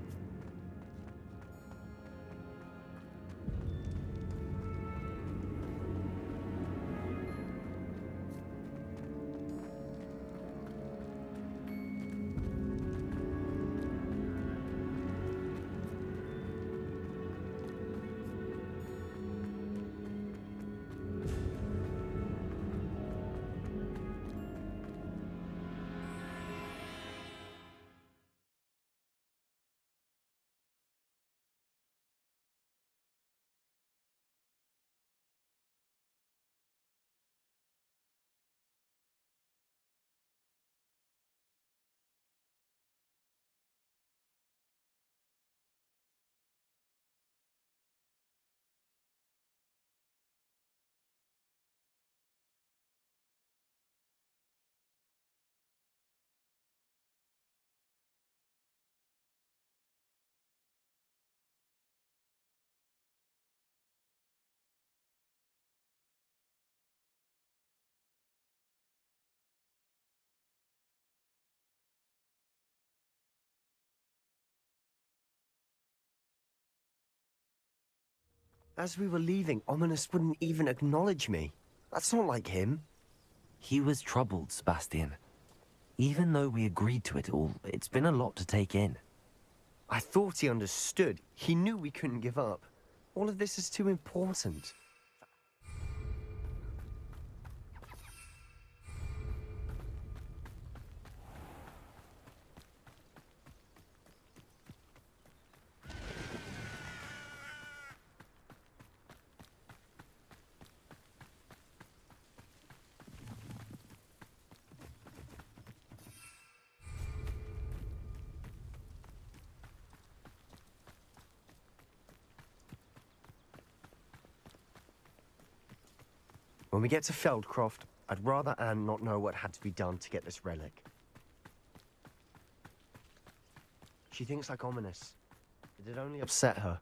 As we were leaving, Ominous wouldn't even acknowledge me. That's not like him. He was troubled, Sebastian. Even though we agreed to it all, it's been a lot to take in. I thought he understood. He knew we couldn't give up. All of this is too important. When we get to Feldcroft, I'd rather Anne not know what had to be done to get this relic. She thinks like Ominous. It'd only upset her.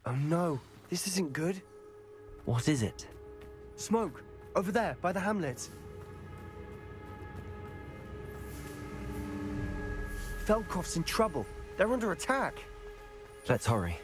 Oh no, this isn't good. What is it? Smoke! Over there, by the hamlet. Feldcroft's in trouble. They're under attack. Let's hurry.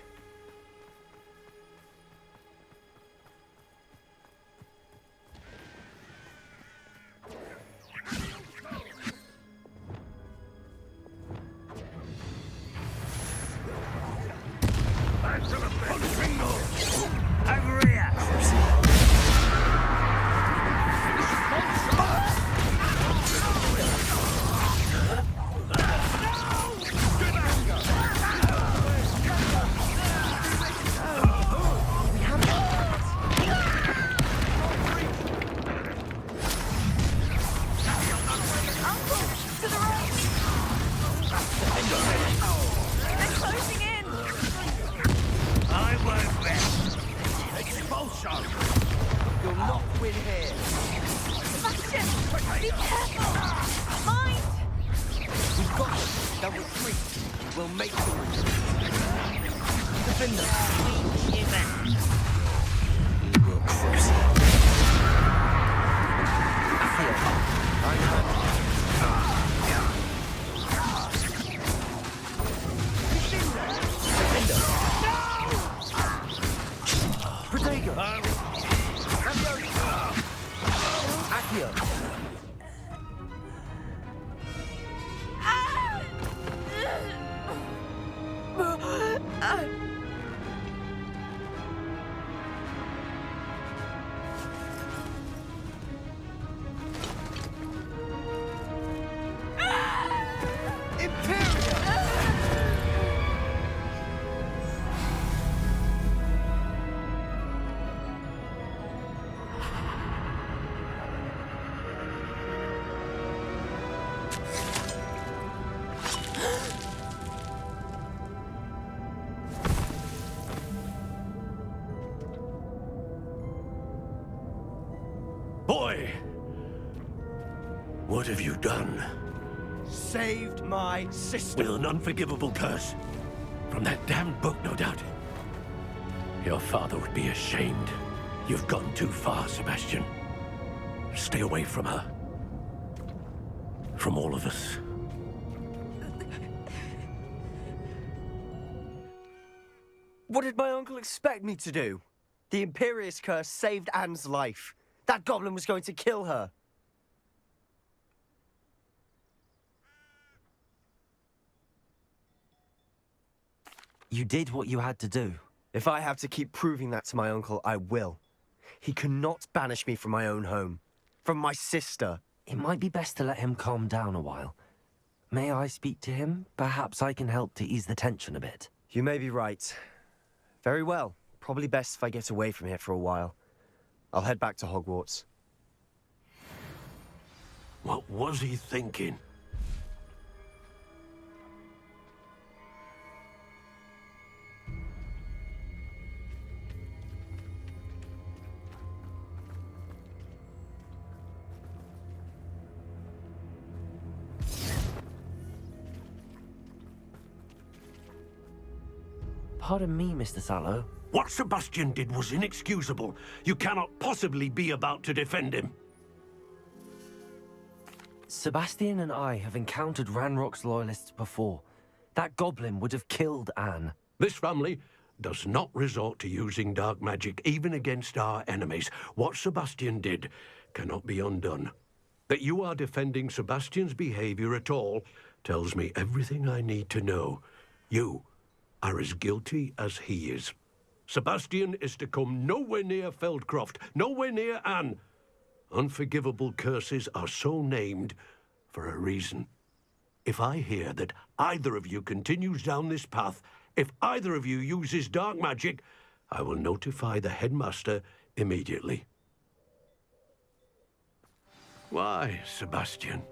Boy! What have you done? Saved my sister. With an unforgivable curse. From that damned book, no doubt. Your father would be ashamed. You've gone too far, Sebastian. Stay away from her. From all of us. What did my uncle expect me to do? The Imperious curse saved Anne's life. That goblin was going to kill her. You did what you had to do. If I have to keep proving that to my uncle, I will. He cannot banish me from my own home. From my sister. It might be best to let him calm down a while. May I speak to him? Perhaps I can help to ease the tension a bit. You may be right. Very well. Probably best if I get away from here for a while. I'll head back to Hogwarts. What was he thinking? Pardon me, Mr. Sallow. What Sebastian did was inexcusable. You cannot possibly be about to defend him. Sebastian and I have encountered Ranrock's loyalists before. That goblin would have killed Anne. This family does not resort to using dark magic even against our enemies. What Sebastian did cannot be undone. That you are defending Sebastian's behavior at all tells me everything I need to know. You are as guilty as he is. Sebastian is to come nowhere near Feldcroft, nowhere near Anne. Unforgivable curses are so named for a reason. If I hear that either of you continues down this path, if either of you uses dark magic, I will notify the headmaster immediately. Why, Sebastian?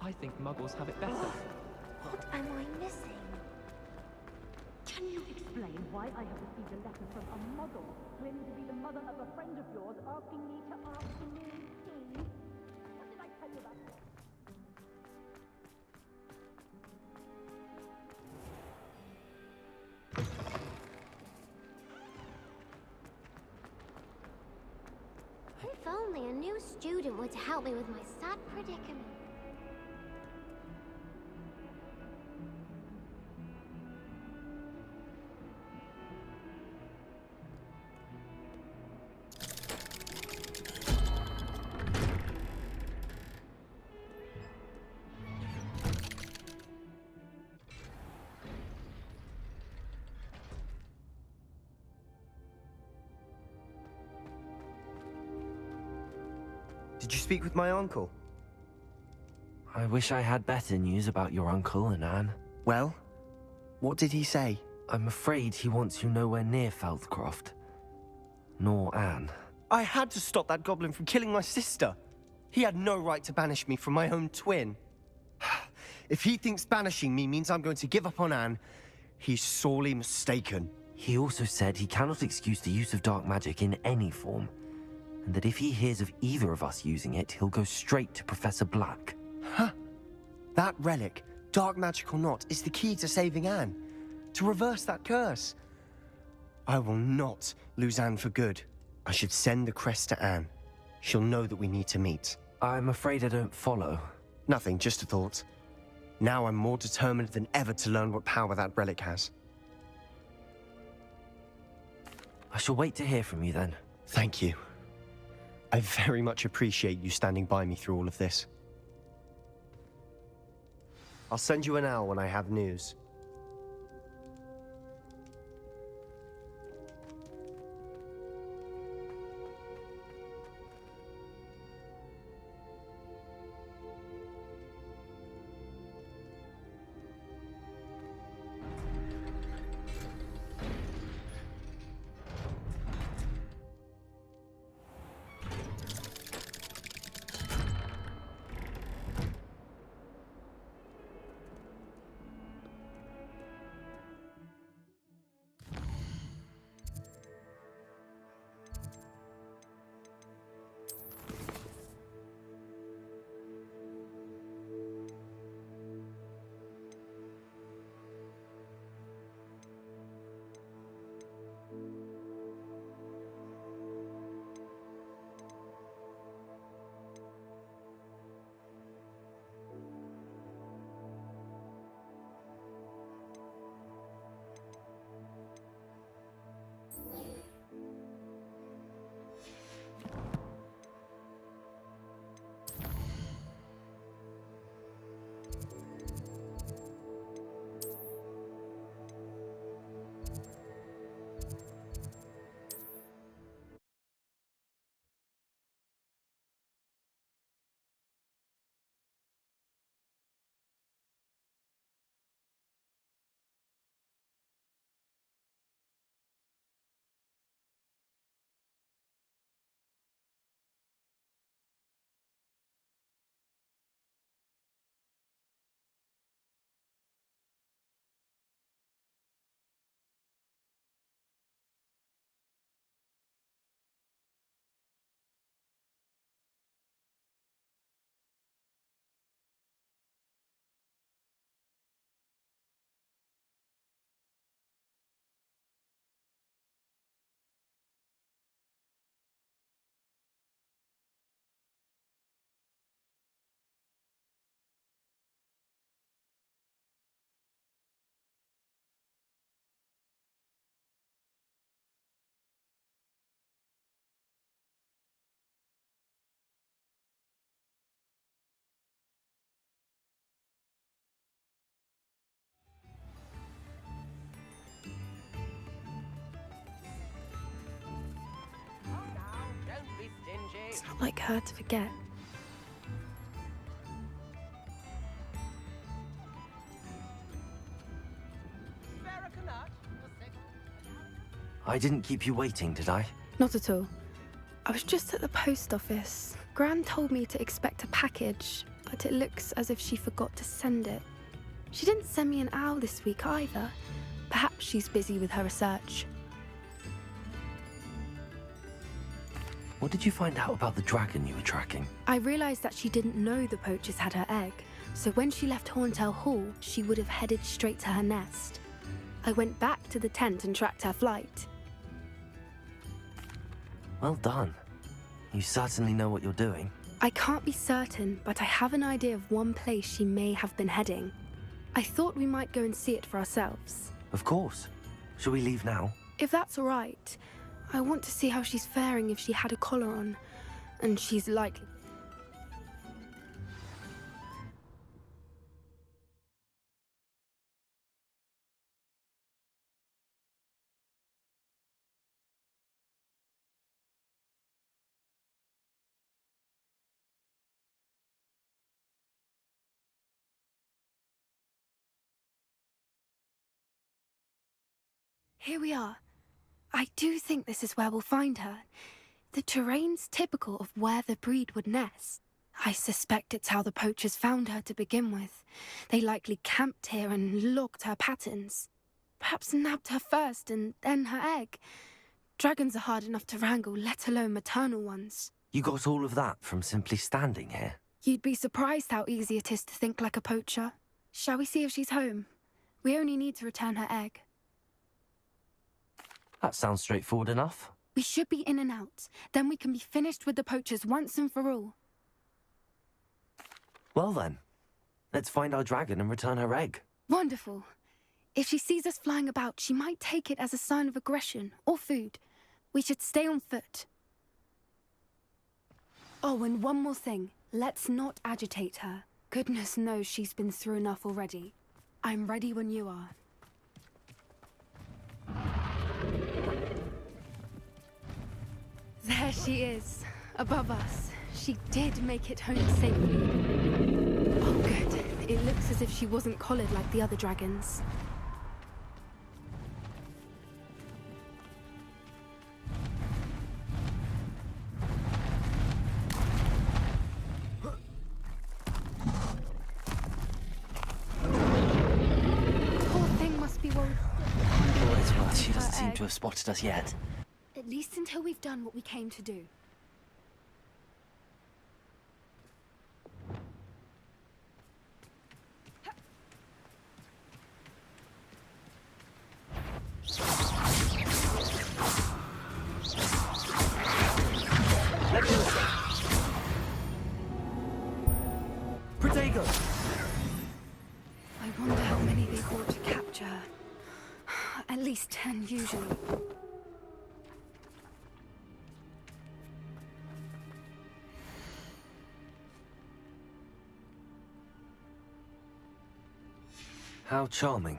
I think muggles have it better. What am I missing? Can you explain why I have received a letter from a muggle claiming to be the mother of a friend of yours asking me to ask the new king? What did I tell you about this? If only a new student were to help me with my sad predicament. Did you speak with my uncle? I wish I had better news about your uncle and Anne. Well, what did he say? I'm afraid he wants you nowhere near Feldcroft. Nor Anne. I had to stop that goblin from killing my sister. He had no right to banish me from my own twin. If he thinks banishing me means I'm going to give up on Anne, he's sorely mistaken. He also said he cannot excuse the use of dark magic in any form, and that if he hears of either of us using it, he'll go straight to Professor Black. Huh? That relic, dark magic or not, is the key to saving Anne. To reverse that curse. I will not lose Anne for good. I should send the crest to Anne. She'll know that we need to meet. I'm afraid I don't follow. Nothing, just a thought. Now I'm more determined than ever to learn what power that relic has. I shall wait to hear from you then. Thank you. I very much appreciate you standing by me through all of this. I'll send you an owl when I have news. It's not like her to forget. I didn't keep you waiting, did I? Not at all. I was just at the post office. Gran told me to expect a package, but it looks as if she forgot to send it. She didn't send me an owl this week either. Perhaps she's busy with her research. What did you find out about the dragon you were tracking? I realized that she didn't know the poachers had her egg, so when she left Horntail Hall, she would have headed straight to her nest. I went back to the tent and tracked her flight. Well done. You certainly know what you're doing. I can't be certain, but I have an idea of one place she may have been heading. I thought we might go and see it for ourselves. Of course. Shall we leave now? If that's all right. I want to see how she's faring if she had a collar on, and she's likely... Here we are. I do think this is where we'll find her. The terrain's typical of where the breed would nest. I suspect it's how the poachers found her to begin with. They likely camped here and logged her patterns. Perhaps nabbed her first and then her egg. Dragons are hard enough to wrangle, let alone maternal ones. You got all of that from simply standing here? You'd be surprised how easy it is to think like a poacher. Shall we see if she's home? We only need to return her egg. That sounds straightforward enough. We should be in and out. Then we can be finished with the poachers once and for all. Well then, let's find our dragon and return her egg. Wonderful. If she sees us flying about, she might take it as a sign of aggression or food. We should stay on foot. Oh, and one more thing. Let's not agitate her. Goodness knows she's been through enough already. I'm ready when you are. There she is, above us. She did make it home safely. Oh, good. It looks as if she wasn't collared like the other dragons. Poor thing must be worried. Well, she doesn't seem to have spotted us yet. At least until we've done what we came to do. Protego! I wonder how many they thought to capture. At least 10 usually. How charming.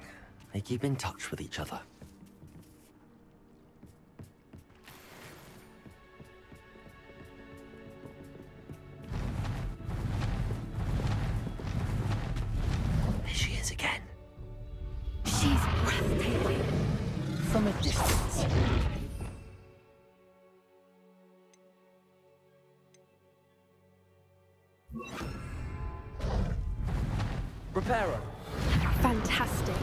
They keep in touch with each other. There she is again. She's breathtaking. From a distance. Reparo. Fantastic.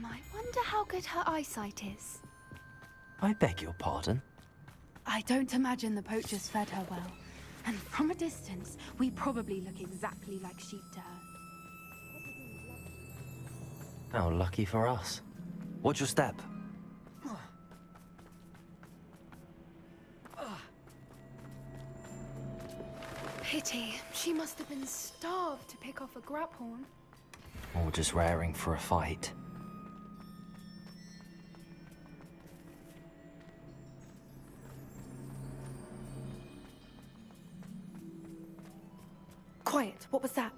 I wonder how good her eyesight is. I beg your pardon? I don't imagine the poachers fed her well. And from a distance, we probably look exactly like sheep to her. How lucky for us. Watch your step. Pity. She must have been starved to pick off a graphorn. Or just raring for a fight. Quiet, what was that?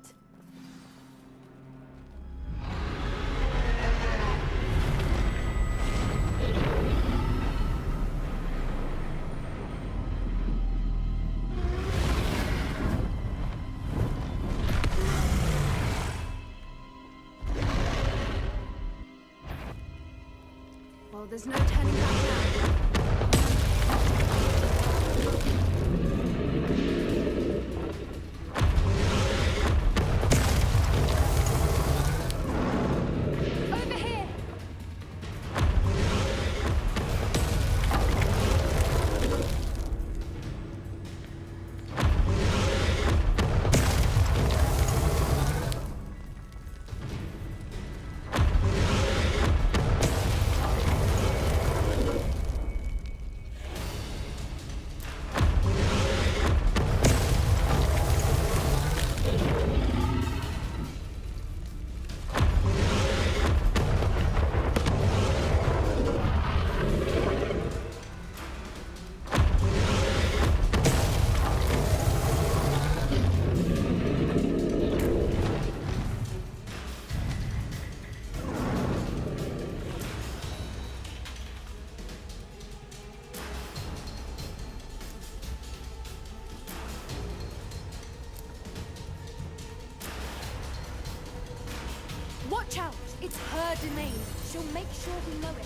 Well, there's no turning back now. Over here! Watch out! It's her domain. She'll make sure we know it.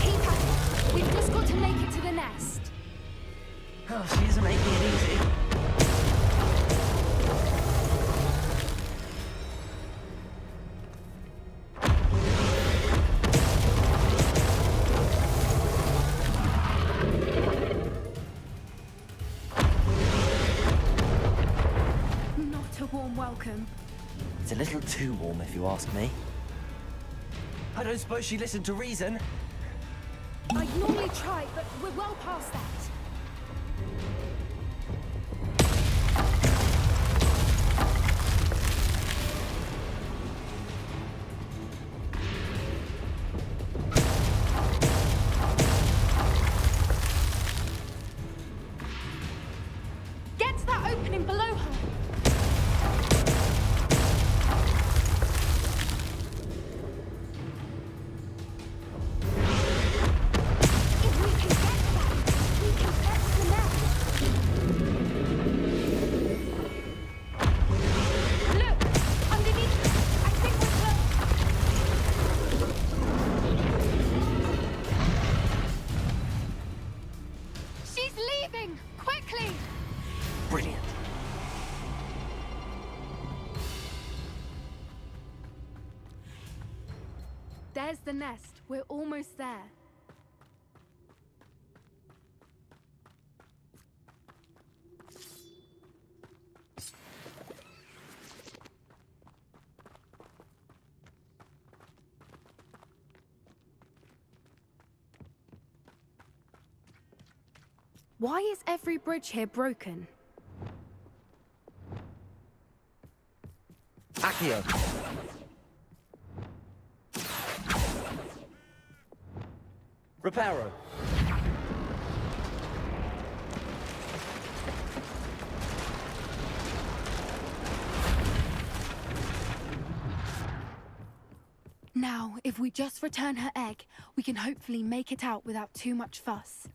Keep at it. We've just got to make it to the nest. Oh, she isn't making it easy. Not a warm welcome. It's a little too warm, if you ask me. I don't suppose she listened to reason. I'd normally try, but we're well past that. Get to that opening below her. If we can get that, we can get to the nest. Look, underneath us. I think we're close. She's leaving! Quickly! Brilliant. There's the nest. We're almost there. Why is every bridge here broken? Accio. Reparo. Now, if we just return her egg, we can hopefully make it out without too much fuss.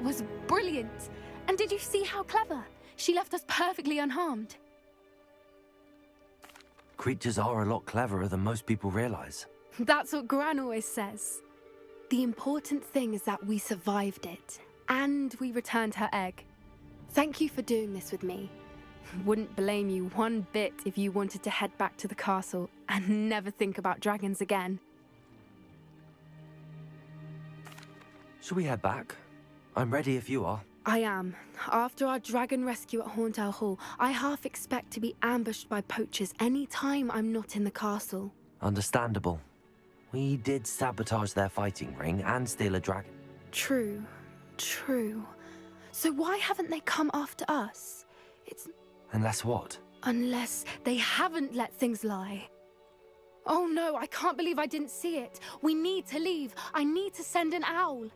was brilliant. And did you see how clever? She left us perfectly unharmed. Creatures are a lot cleverer than most people realize. That's what Gran always says. The important thing is that we survived it, and we returned her egg. Thank you for doing this with me. Wouldn't blame you one bit if you wanted to head back to the castle and never think about dragons again. Shall we head back? I'm ready if you are. I am. After our dragon rescue at Hauntow Hall, I half expect to be ambushed by poachers any time I'm not in the castle. Understandable. We did sabotage their fighting ring and steal a dragon. True. True. So why haven't they come after us? It's... Unless what? Unless they haven't let things lie. Oh no, I can't believe I didn't see it. We need to leave. I need to send an owl.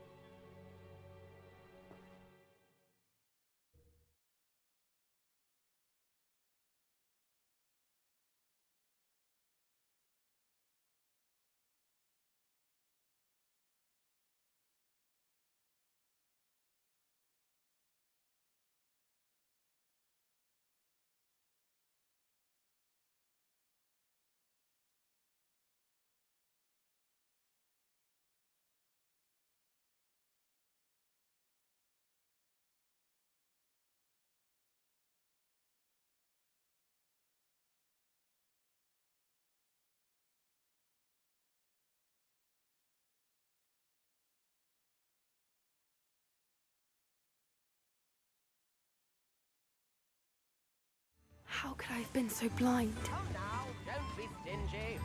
How could I have been so blind? Come now, don't be stingy.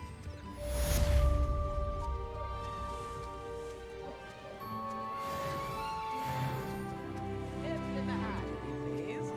Tips in the hat, please.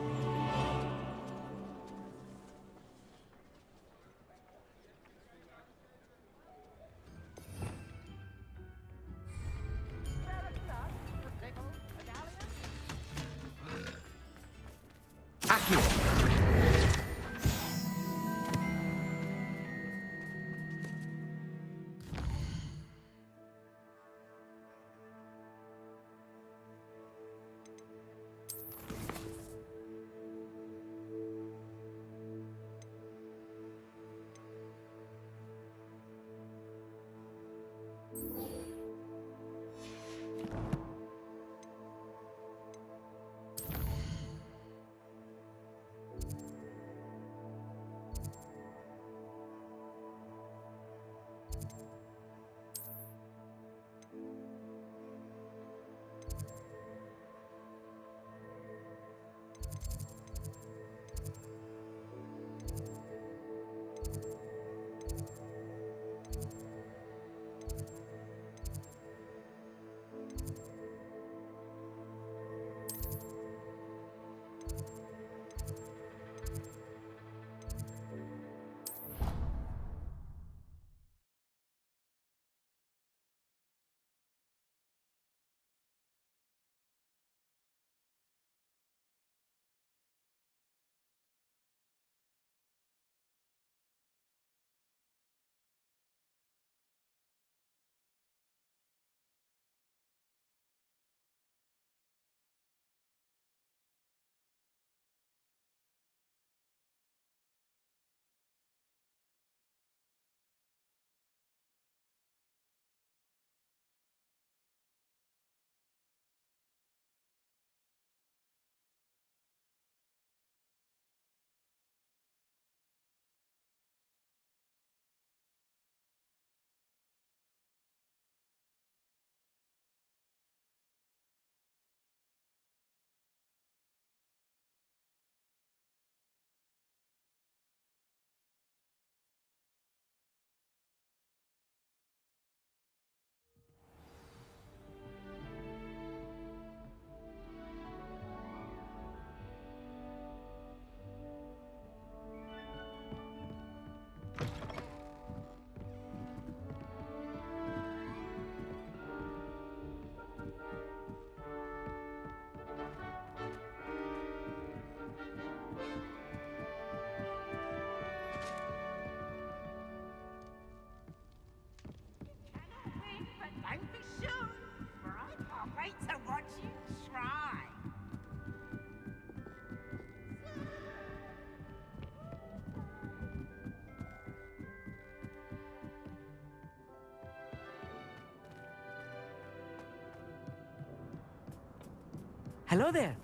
Hello there.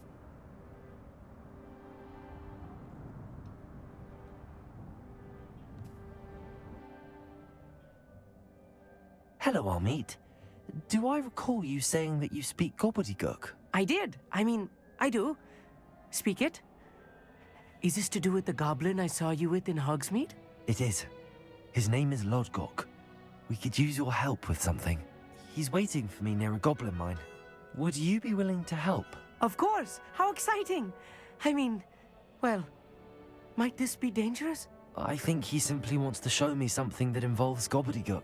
Hello, Amit. Do I recall you saying that you speak gobbledygook? I did. I mean, I do. Speak it. Is this to do with the goblin I saw you with in Hogsmeade? It is. His name is Lodgok. We could use your help with something. He's waiting for me near a goblin mine. Would you be willing to help? Of course. How exciting. I mean, well, might this be dangerous? I think he simply wants to show me something that involves gobbledygook.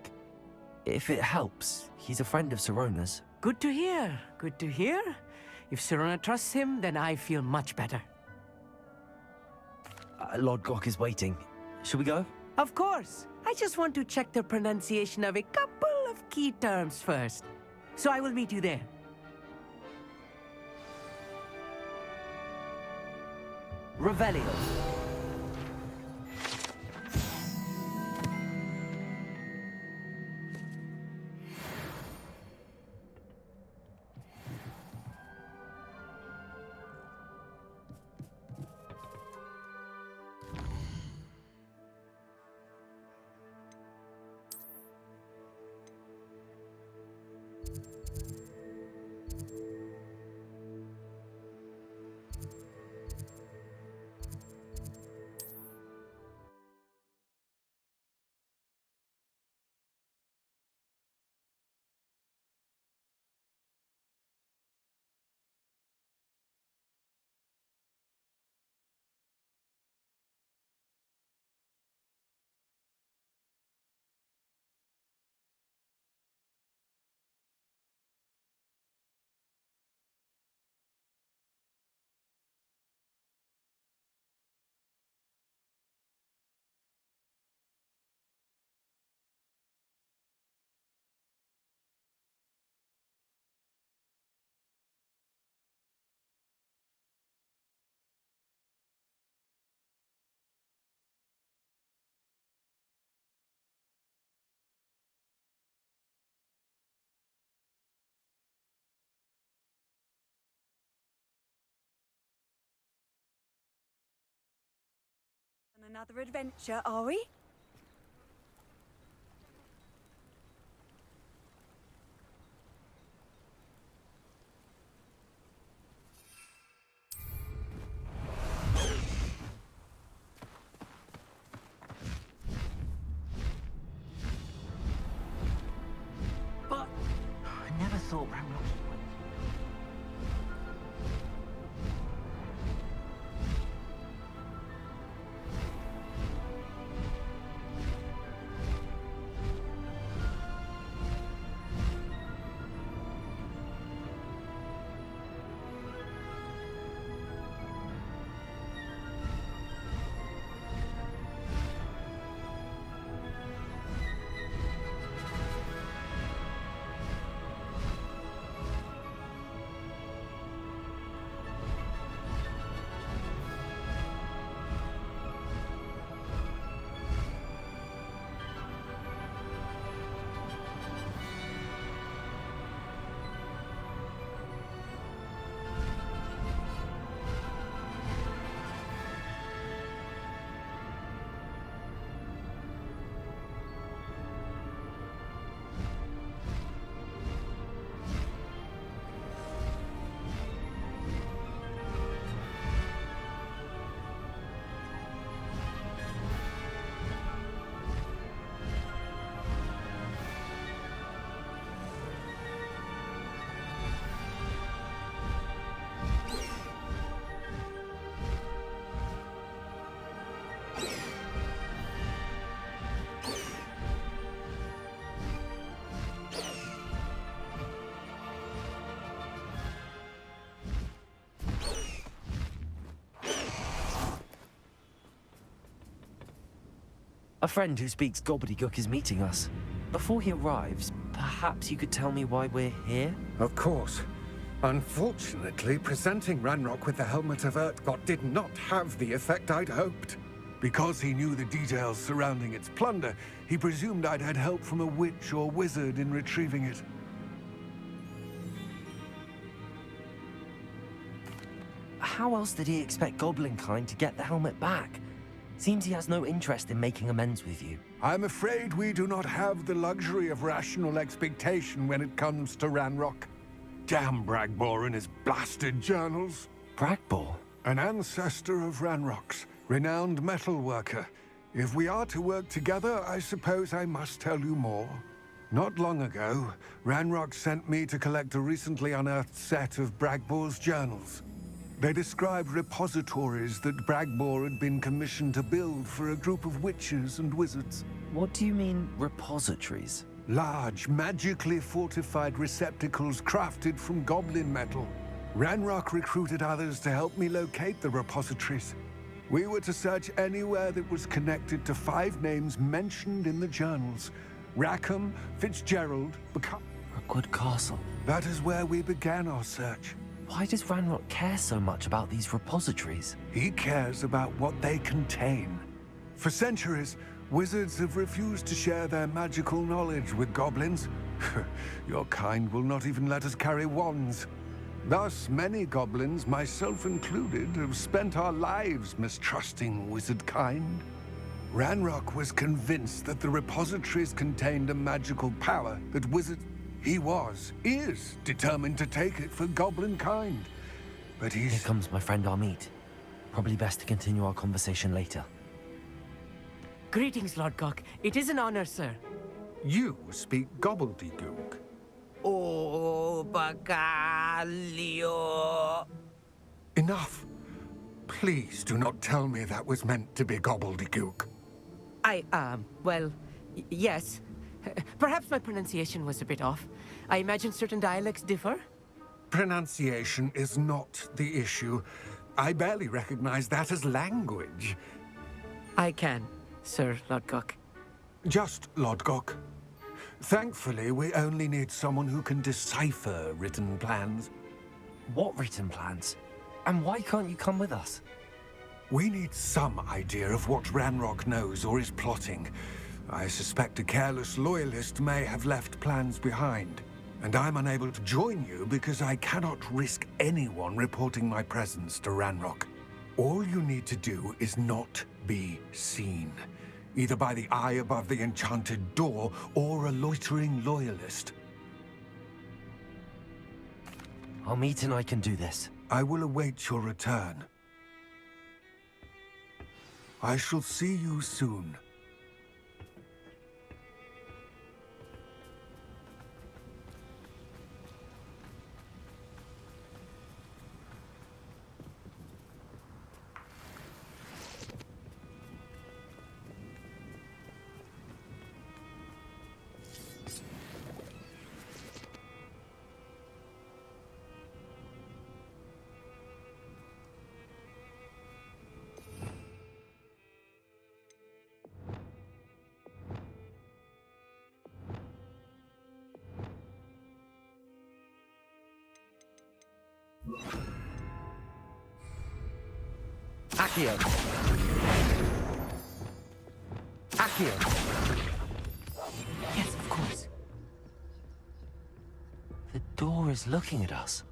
If it helps, he's a friend of Sirona's. Good to hear. Good to hear. If Sirona trusts him, then I feel much better. Lodgok is waiting. Shall we go? Of course. I just want to check the pronunciation of a couple of key terms first. So I will meet you there. Revelio. On another adventure, are we? But I never thought Ramrock. A friend who speaks gobbledygook is meeting us. Before he arrives, perhaps you could tell me why we're here? Of course. Unfortunately, presenting Ranrock with the Helmet of Urtkot did not have the effect I'd hoped. Because he knew the details surrounding its plunder, he presumed I'd had help from a witch or wizard in retrieving it. how else did he expect Goblinkind to get the helmet back? Seems he has no interest in making amends with you. I'm afraid we do not have the luxury of rational expectation when it comes to Ranrock. Damn Bragbor and his blasted journals. Bragbor? An ancestor of Ranrock's, renowned metal worker. If we are to work together, I suppose I must tell you more. Not long ago, Ranrock sent me to collect a recently unearthed set of Bragbor's journals. They described repositories that Bragbor had been commissioned to build for a group of witches and wizards. What do you mean, repositories? Large, magically fortified receptacles crafted from goblin metal. Ranrock recruited others to help me locate the repositories. We were to search anywhere that was connected to 5 names mentioned in the journals. Rackham, Fitzgerald, Rookwood Castle. That is where we began our search. Why does Ranrock care so much about these repositories? He cares about what they contain. For centuries, wizards have refused to share their magical knowledge with goblins. Your kind will not even let us carry wands. Thus, many goblins, myself included, have spent our lives mistrusting wizard kind. Ranrock was convinced that the repositories contained a magical power that wizards... He is determined to take it for goblin kind. But he's... Here comes my friend Amit. Probably best to continue our conversation later. Greetings, Lord Cock. It is an honor, sir. You speak gobbledygook. Oh, Bacalio. Enough. Please do not tell me that was meant to be gobbledygook. Well, yes. Perhaps my pronunciation was a bit off. I imagine certain dialects differ? Pronunciation is not the issue. I barely recognize that as language. I can, Sir Lodgok. Just Lodgok. Thankfully, we only need someone who can decipher written plans. What written plans? And why can't you come with us? We need some idea of what Ranrock knows or is plotting. I suspect a careless loyalist may have left plans behind. And I'm unable to join you because I cannot risk anyone reporting my presence to Ranrock. All you need to do is not be seen. Either by the eye above the enchanted door or a loitering loyalist. Amit and I can do this. I will await your return. I shall see you soon. Accio! Accio! Yes, of course. The door is looking at us.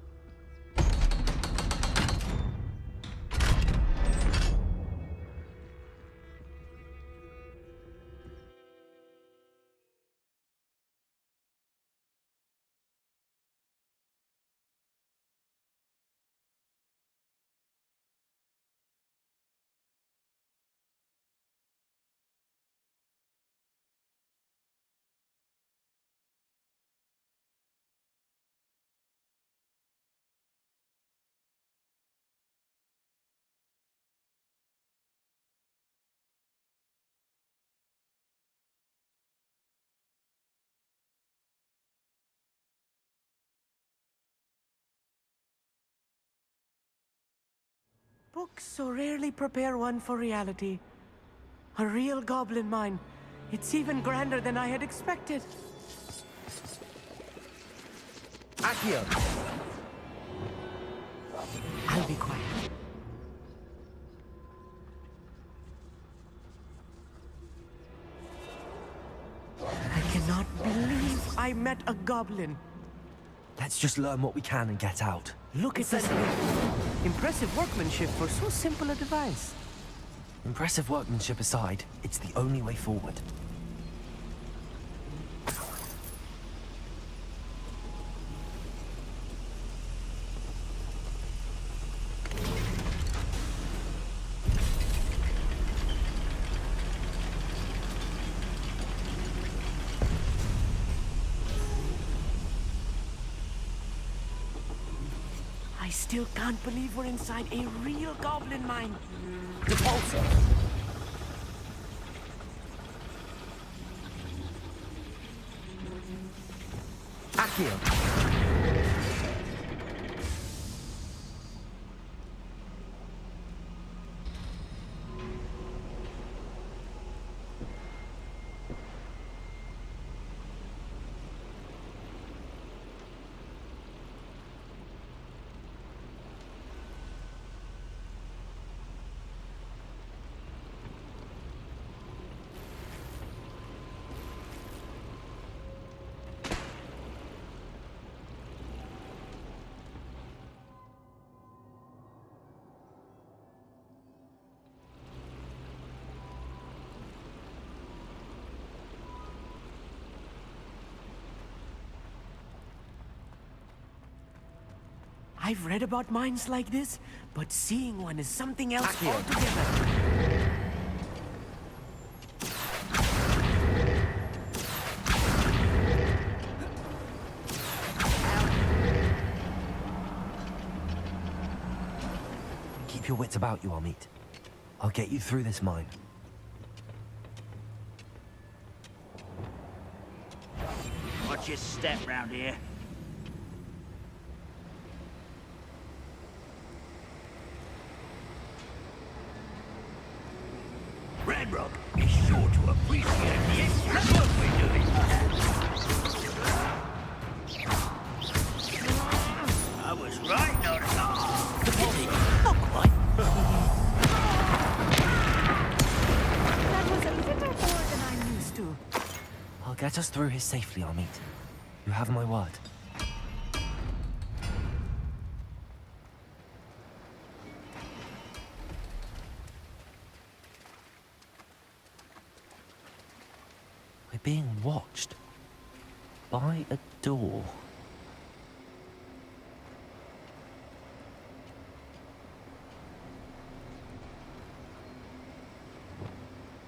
Books so rarely prepare one for reality. A real goblin mine. It's even grander than I had expected. Accio! I'll be quiet. I cannot believe I met a goblin. Let's just learn what we can and get out. Look at this. Impressive workmanship for so simple a device. Impressive workmanship aside, it's the only way forward. I still can't believe we're inside a real goblin mine. Repulsor! Accio! I've read about mines like this, but seeing one is something else Accio. altogether. Keep your wits about you, Amit. I'll get you through this mine. Watch your step round here. Ranrock is sure to appreciate the extra work we're doing. I was right, not Not quite. That was a little more than I'm used to. I'll get us through here safely, Amit. You have my word. We're being watched by a door.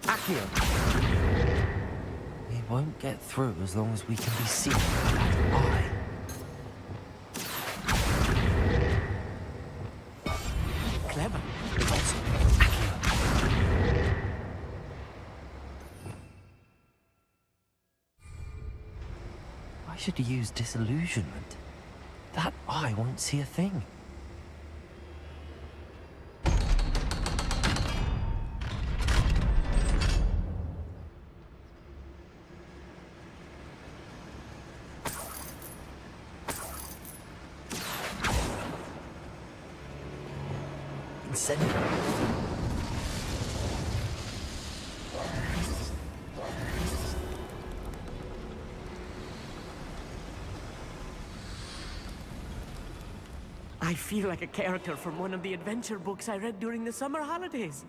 Accio! We won't get through as long as we can be seen by that eye. Clever. Why should you use disillusionment? That eye won't see a thing. Incendiary. I feel like a character from one of the adventure books I read during the summer holidays.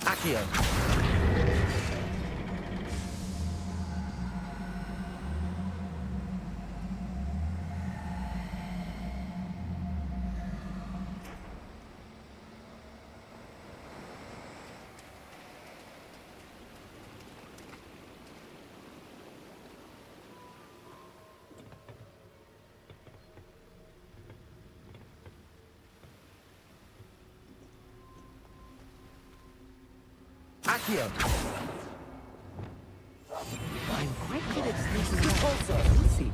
Accio! Accio! I'm quite good at sneaking out. We'll see.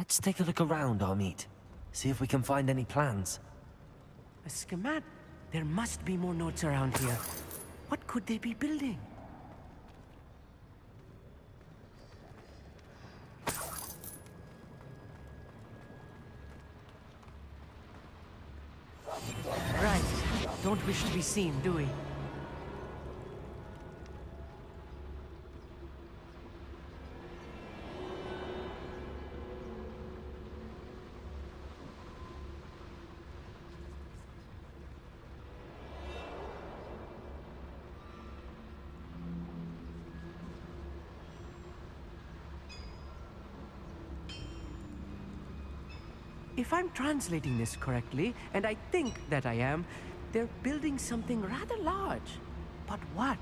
Let's take a look around, Amit. See if we can find any plans. A schematic? There must be more notes around here. What could they be building? Right. Don't wish to be seen, do we? If I'm translating this correctly, and I think that I am, they're building something rather large. But what?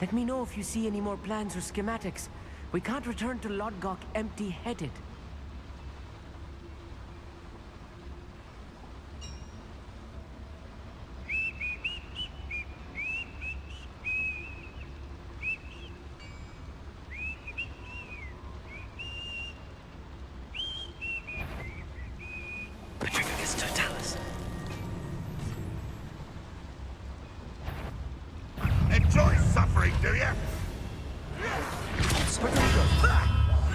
Let me know if you see any more plans or schematics. We can't return to Lodgok empty-headed. Enjoy suffering, do you?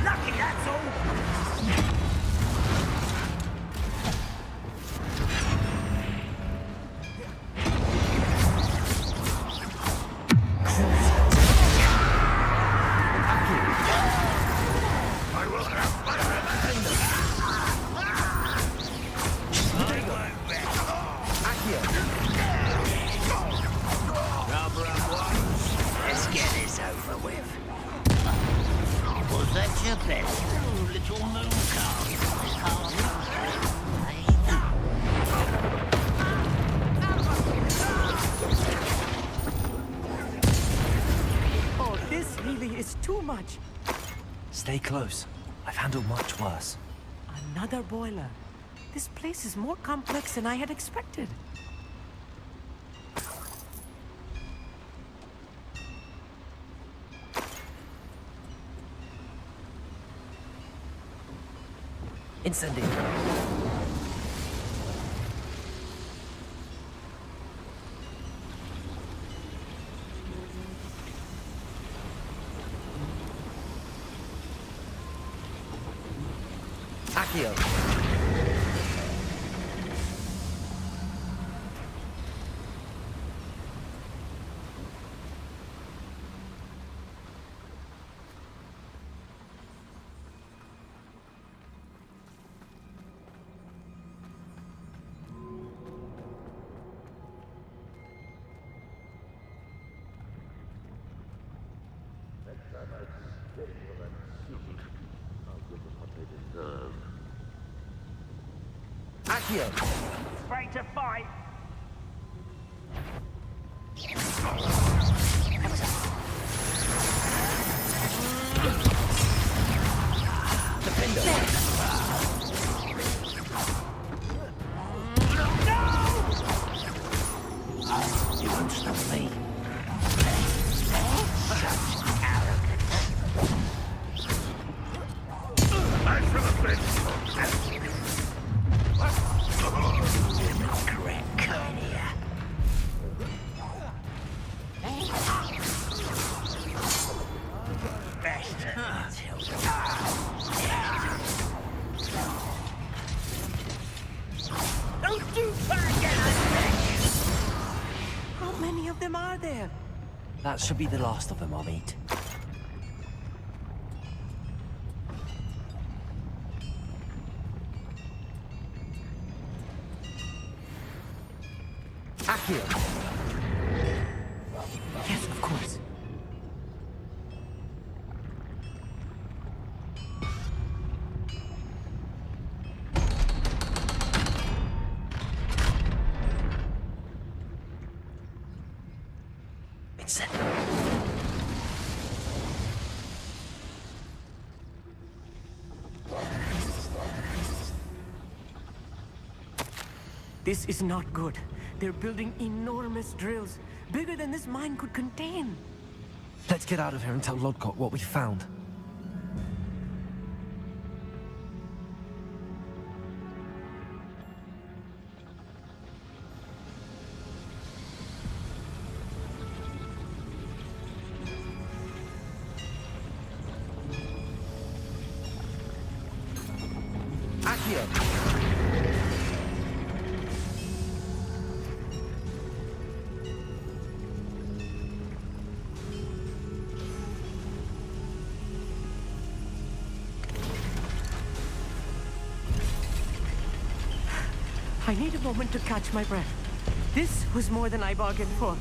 Lucky, that's all. I will have my revenge. Let's get this over with. Was that your best, little moon Oh, this really is too much. Stay close. I've handled much worse. Another boiler. This place is more complex than I had expected. Incendiary. Accio. Accio. Ready to fight. You won't stop me. Thanks for the bit. How many of them are there? That should be the last of them, Amit. Accio. Yes, of course. This is not good. They're building enormous drills, bigger than this mine could contain. Let's get out of here and tell Lodgok what we found. Accio! I need a moment to catch my breath. This was more than I bargained for.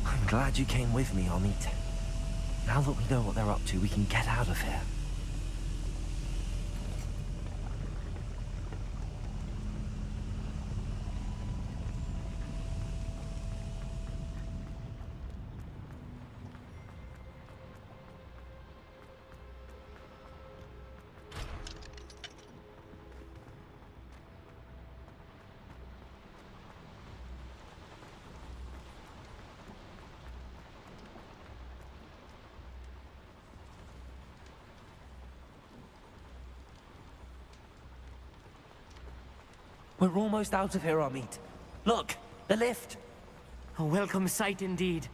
I'm glad you came with me, Amit. Now that we know what they're up to, we can get out of here. We're almost out of here, Amit. Look, the lift. A welcome sight indeed.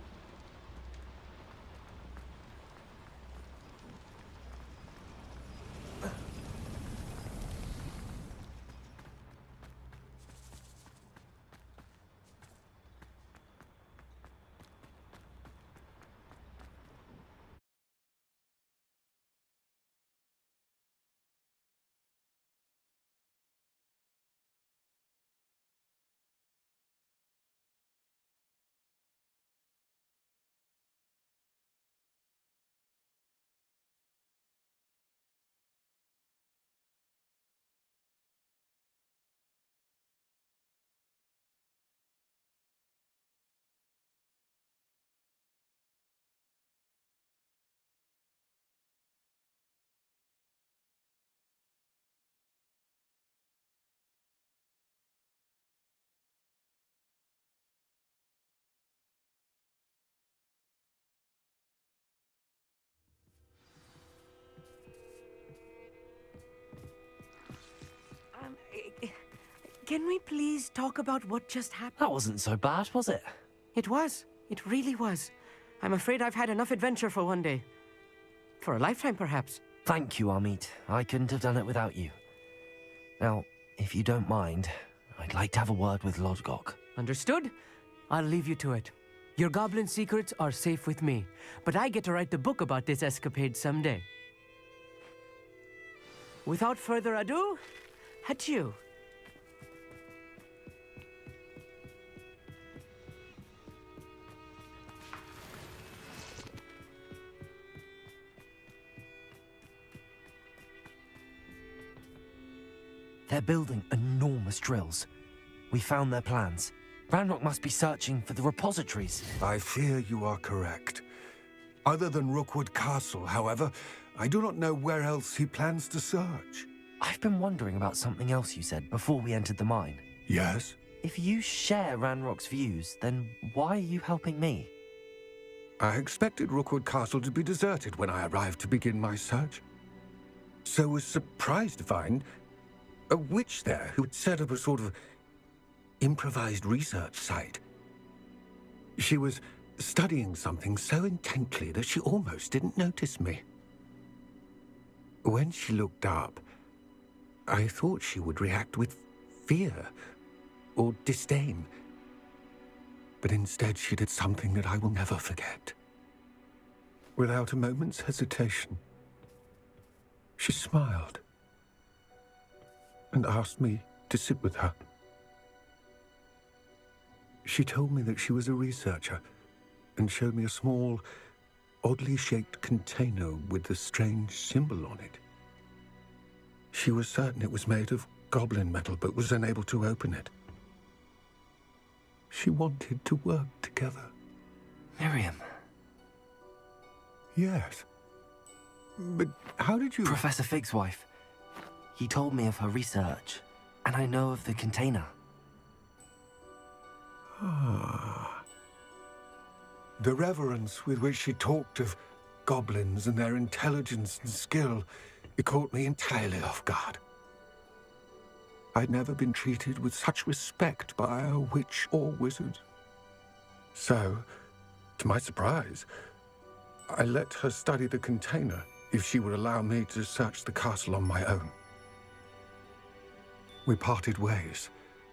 Can we please talk about what just happened? That wasn't so bad, was it? It was. It really was. I'm afraid I've had enough adventure for one day. For a lifetime, perhaps. Thank you, Amit. I couldn't have done it without you. Now, if you don't mind, I'd like to have a word with Lodgok. Understood? I'll leave you to it. Your goblin secrets are safe with me, but I get to write the book about this escapade someday. Without further ado, adieu. They're building enormous drills. We found their plans. Ranrock must be searching for the repositories. I fear you are correct. Other than Rookwood Castle, however, I do not know where else he plans to search. I've been wondering about something else you said before we entered the mine. Yes? If you share Ranrock's views, then why are you helping me? I expected Rookwood Castle to be deserted when I arrived to begin my search. So was surprised to find a witch there who had set up a sort of improvised research site. She was studying something so intently that she almost didn't notice me. When she looked up, I thought she would react with fear or disdain. But instead she did something that I will never forget. Without a moment's hesitation, she smiled and asked me to sit with her. She told me that she was a researcher and showed me a small, oddly shaped container with a strange symbol on it. She was certain it was made of goblin metal, but was unable to open it. She wanted to work together. Miriam. Yes. But how did you... Professor Fig's wife. He told me of her research, and I know of the container. Ah. The reverence with which she talked of goblins and their intelligence and skill, it caught me entirely off guard. I'd never been treated with such respect by a witch or wizard. So, to my surprise, I let her study the container if she would allow me to search the castle on my own. we parted ways,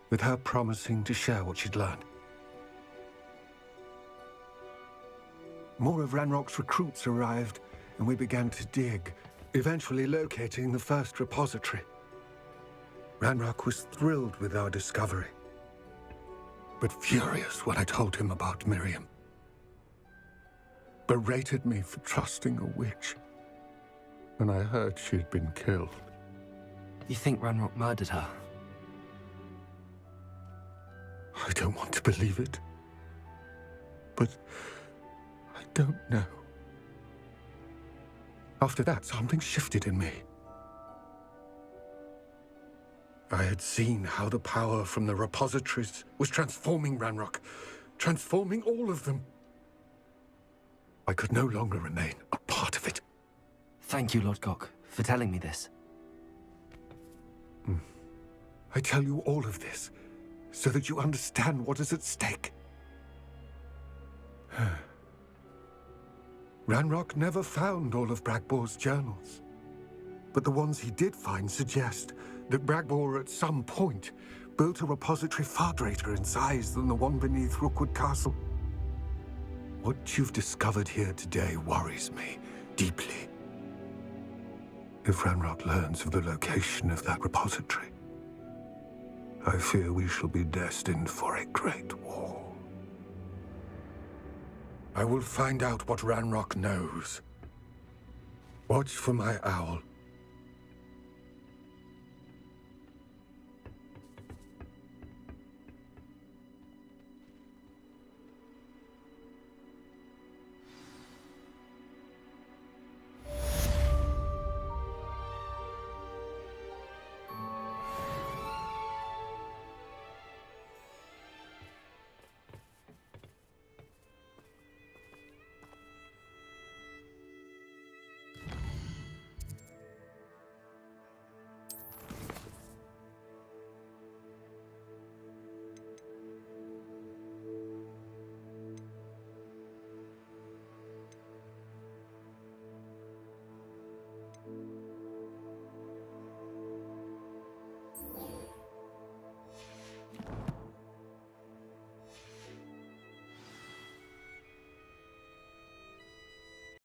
with her promising to share what she'd learned. More of Ranrock's recruits arrived, and we began to dig, eventually locating the first repository. Ranrock was thrilled with our discovery, but furious when I told him about Miriam. Berated me for trusting a witch when I heard she'd been killed. You think Ranrock murdered her? I don't want to believe it, but I don't know. After that, something shifted in me. I had seen how the power from the repositories was transforming Ranrock, transforming all of them. I could no longer remain a part of it. Thank you, Lord Gok, for telling me this. I tell you all of this so that you understand what is at stake. Ranrock never found all of Bragbor's journals, but the ones he did find suggest that Bragbor at some point built a repository far greater in size than the one beneath Rookwood Castle. What you've discovered here today worries me deeply. If Ranrock learns of the location of that repository, I fear we shall be destined for a great war. I will find out what Ranrock knows. Watch for my owl